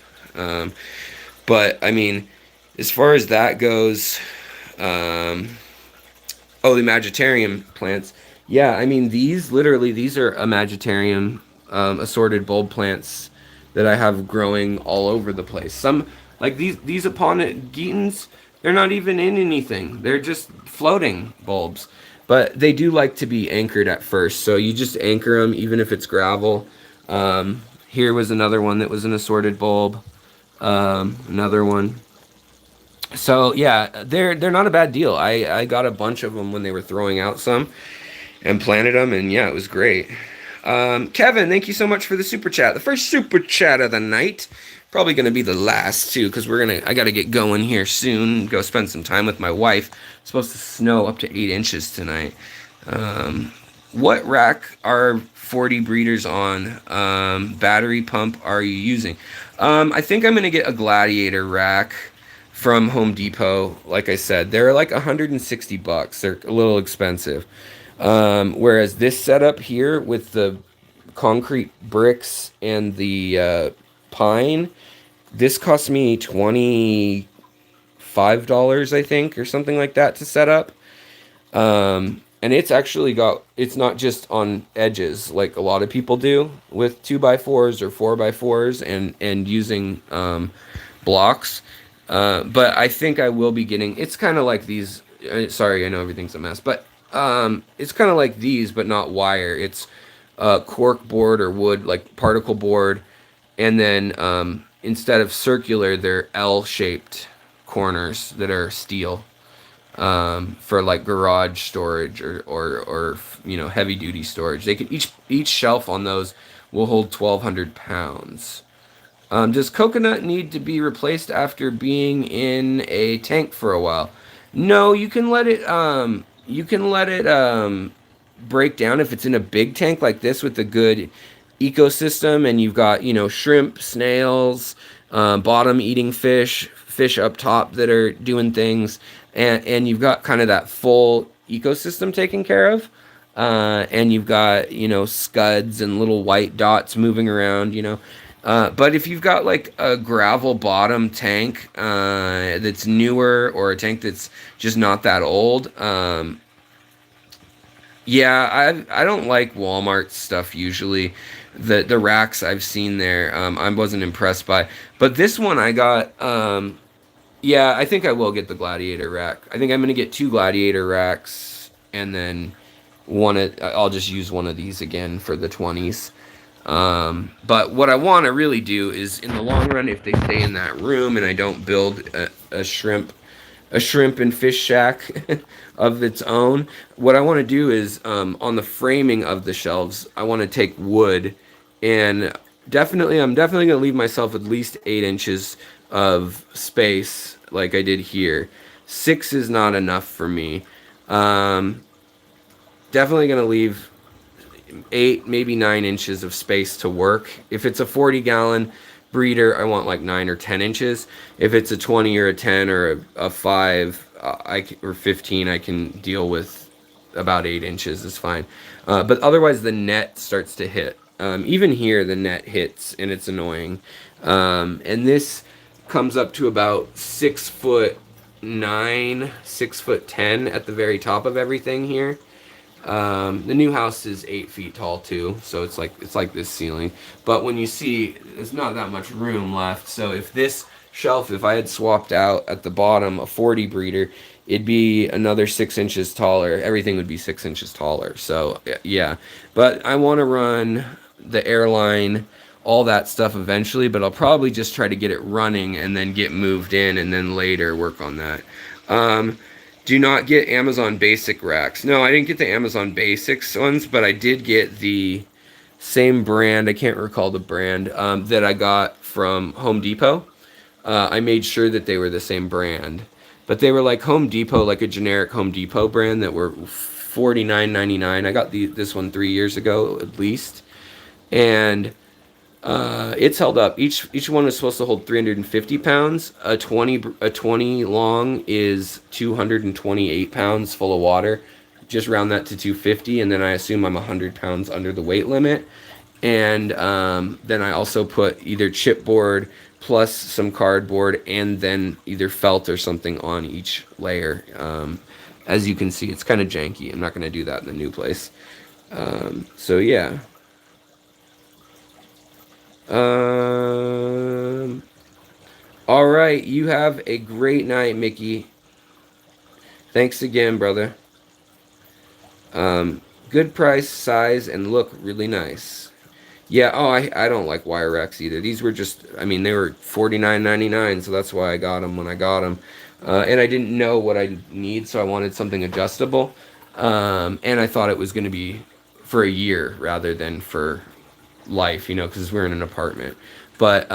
But I mean, as far as that goes, oh, the Imaginarium plants. Yeah, I mean, these are Imaginarium assorted bulb plants that I have growing all over the place. Some, like these Aponogetans, they're not even in anything. They're just floating bulbs. But they do like to be anchored at first. So you just anchor them, even if it's gravel. Here was another one that was an assorted bulb. Another one. So yeah, they're not a bad deal. I got a bunch of them when they were throwing out some and planted them, and yeah, it was great. Kevin, thank you so much for the super chat. The first super chat of the night. Probably going to be the last too, because I got to get going here soon. Go spend some time with my wife. It's supposed to snow up to 8 inches tonight. What rack are 40 breeders on? Battery pump are you using? I think I'm going to get a Gladiator rack from Home Depot. Like I said, they're like $160. They're a little expensive. Whereas this setup here with the concrete bricks and the pine, this cost me $25, I think, or something like that to set up. And it's actually it's not just on edges like a lot of people do with 2x4s or 4x4s and using blocks. But I think I will be getting, it's kind of like these, sorry, I know everything's a mess, but it's kind of like these, but not wire. It's cork board or wood, like particle board. And then instead of circular, they're L-shaped corners that are steel for like garage storage or you know, heavy duty storage. They can each shelf on those will hold 1,200 pounds. Does coconut need to be replaced after being in a tank for a while? No, you can let it break down if it's in a big tank like this with a good ecosystem, and you've got, you know, shrimp, snails, bottom eating fish up top that are doing things, and you've got kind of that full ecosystem taken care of. And you've got, you know, scuds and little white dots moving around, you know. But if you've got like a gravel bottom tank that's newer, or a tank that's just not that old, yeah, I don't like Walmart stuff usually. The racks I've seen there, I wasn't impressed by. But this one I got, yeah, I think I will get the Gladiator rack. I think I'm gonna get 2 Gladiator racks, and then I'll just use one of these again for the 20s. But what I want to really do is, in the long run, if they stay in that room and I don't build a shrimp and fish shack of its own, what I want to do is, on the framing of the shelves, I want to take wood, and I'm definitely going to leave myself at least 8 inches of space like I did here. 6 is not enough for me. Definitely going to leave 8, maybe 9 inches of space to work. If it's a 40-gallon breeder, I want like 9 or 10 inches. If it's a 20 or a 10 or a 5 or 15, I can deal with about 8 inches is fine. But otherwise, the net starts to hit. Even here, the net hits, and it's annoying. And this comes up to about 6 foot, 6'9", 6'10" at the very top of everything here. The new house is 8 feet tall too, so it's like this ceiling. But when you see, there's not that much room left. So if this shelf, if I had swapped out at the bottom a 40 breeder, it'd be another 6 inches taller. Everything would be 6 inches taller. So yeah, but I want to run the airline, all that stuff eventually. But I'll probably just try to get it running and then get moved in, and then later work on that. Do not get Amazon Basic racks. No, I didn't get the Amazon Basics ones, but I did get the same brand. I can't recall the brand that I got from Home Depot. I made sure that they were the same brand, but they were like Home Depot, like a generic Home Depot brand that were $49.99. I got this one 3 years ago at least, and it's held up. Each one was supposed to hold 350 pounds. A 20 long is 228 pounds full of water. Just round that to 250, and then I assume I'm 100 pounds under the weight limit. And then I also put either chipboard plus some cardboard, and then either felt or something on each layer. As you can see, it's kind of janky. I'm not going to do that in the new place. So yeah. All right, you have a great night, Mickey. Thanks again, brother. Good price, size, and look really nice. Yeah, oh, I don't like wire X either. These were just, I mean, they were $49.99, so that's why I got them when I got them. And I didn't know what I need, so I wanted something adjustable. And I thought it was going to be for a year rather than for life, you know, because we're in an apartment. But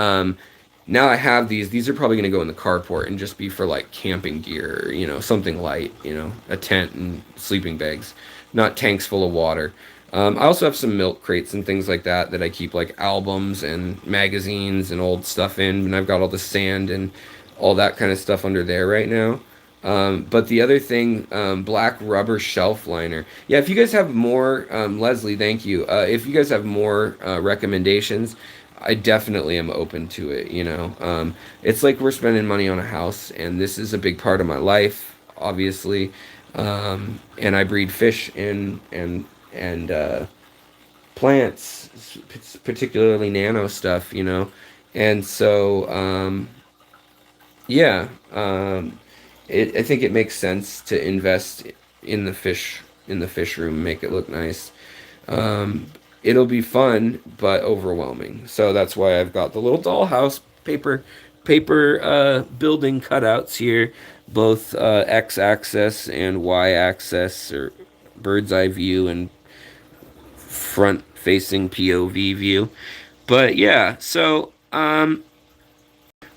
now I have these are probably going to go in the carport and just be for like camping gear, you know, something light, you know, a tent and sleeping bags, not tanks full of water. I also have some milk crates and things like that I keep like albums and magazines and old stuff in, and I've got all the sand and all that kind of stuff under there right now. But the other thing, black rubber shelf liner. Yeah, if you guys have more, Leslie, thank you. If you guys have more recommendations, I definitely am open to it, you know. It's like we're spending money on a house, and this is a big part of my life, obviously. And I breed fish and plants, particularly nano stuff, you know. And so, yeah, I think it makes sense to invest in the fish room, make it look nice. It'll be fun, but overwhelming. So that's why I've got the little dollhouse paper building cutouts here, both x-axis and y-axis, or bird's eye view and front-facing POV view. But yeah, so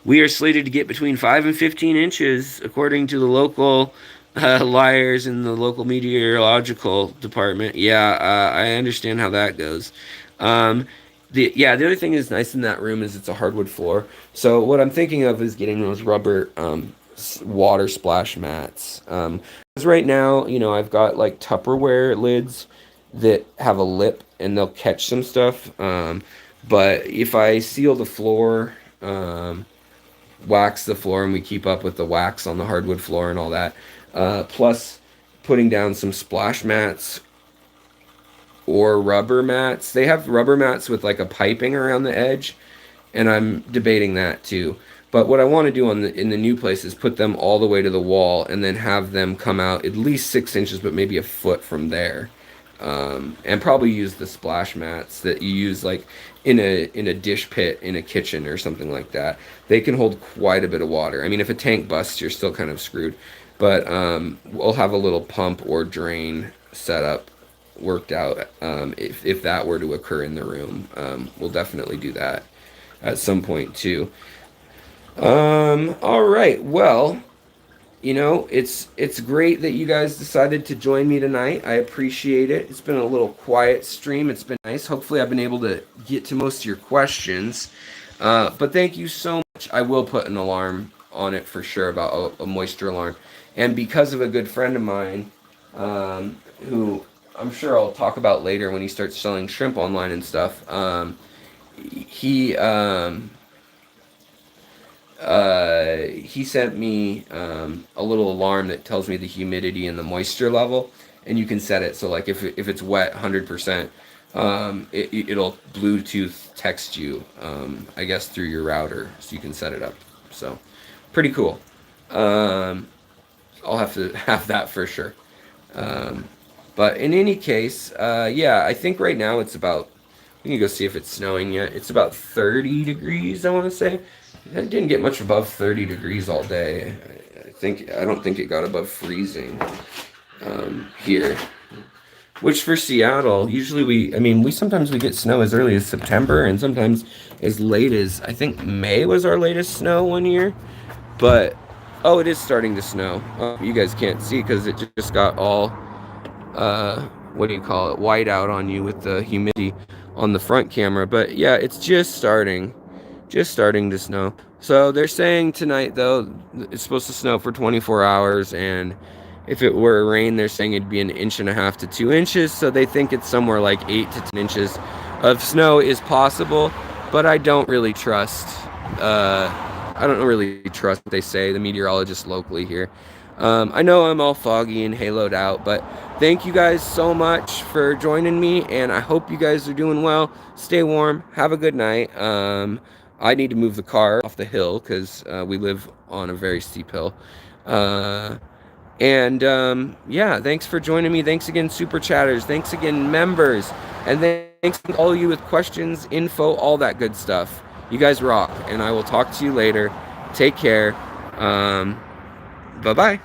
we are slated to get between 5 and 15 inches, according to the local liars in the local meteorological department. Yeah, I understand how that goes. The other thing is nice in that room is it's a hardwood floor. So what I'm thinking of is getting those rubber water splash mats. Because right now, you know, I've got like Tupperware lids that have a lip and they'll catch some stuff. But if I seal the floor, wax the floor, and we keep up with the wax on the hardwood floor and all that, plus putting down some splash mats or rubber mats. They have rubber mats with like a piping around the edge, and I'm debating that too. But what I want to do in the new place is put them all the way to the wall and then have them come out at least 6 inches, but maybe a foot from there. And probably use the splash mats that you use like in a dish pit in a kitchen or something like that. They can hold quite a bit of water. I mean, if a tank busts, you're still kind of screwed. But we'll have a little pump or drain set up, worked out, if that were to occur in the room. We'll definitely do that at some point too. All right, well, you know, it's great that you guys decided to join me tonight. I appreciate it. It's been a little quiet stream. It's been nice. Hopefully I've been able to get to most of your questions. But thank you so much. I will put an alarm on it for sure, about a moisture alarm. And because of a good friend of mine, who I'm sure I'll talk about later when he starts selling shrimp online and stuff, he sent me a little alarm that tells me the humidity and the moisture level, and you can set it so like if it's wet 100%, it'll Bluetooth text you, I guess through your router, so you can set it up. So pretty cool. I'll have to have that for sure. But in any case, yeah, I think right now it's about, we can go see if it's snowing yet. It's about 30 degrees, I want to say. It didn't get much above 30 degrees all day. I don't think it got above freezing here. Which for Seattle, usually we sometimes we get snow as early as September and sometimes as late as, I think May was our latest snow one year. But, oh, it is starting to snow. You guys can't see because it just got all, what do you call it, white out on you with the humidity on the front camera. But yeah, it's just starting to snow. So they're saying tonight, though, it's supposed to snow for 24 hours, and if it were rain, they're saying it'd be 1.5 to 2 inches. So they think it's somewhere like 8 to 10 inches of snow is possible, but I don't really trust what they say, the meteorologists locally here. I know I'm all foggy and haloed out, but thank you guys so much for joining me, and I hope you guys are doing well. Stay warm. Have a good night. I need to move the car off the hill because we live on a very steep hill. Yeah, thanks for joining me. Thanks again, Super Chatters. Thanks again, members. And thanks to all of you with questions, info, all that good stuff. You guys rock, and I will talk to you later. Take care. Bye-bye.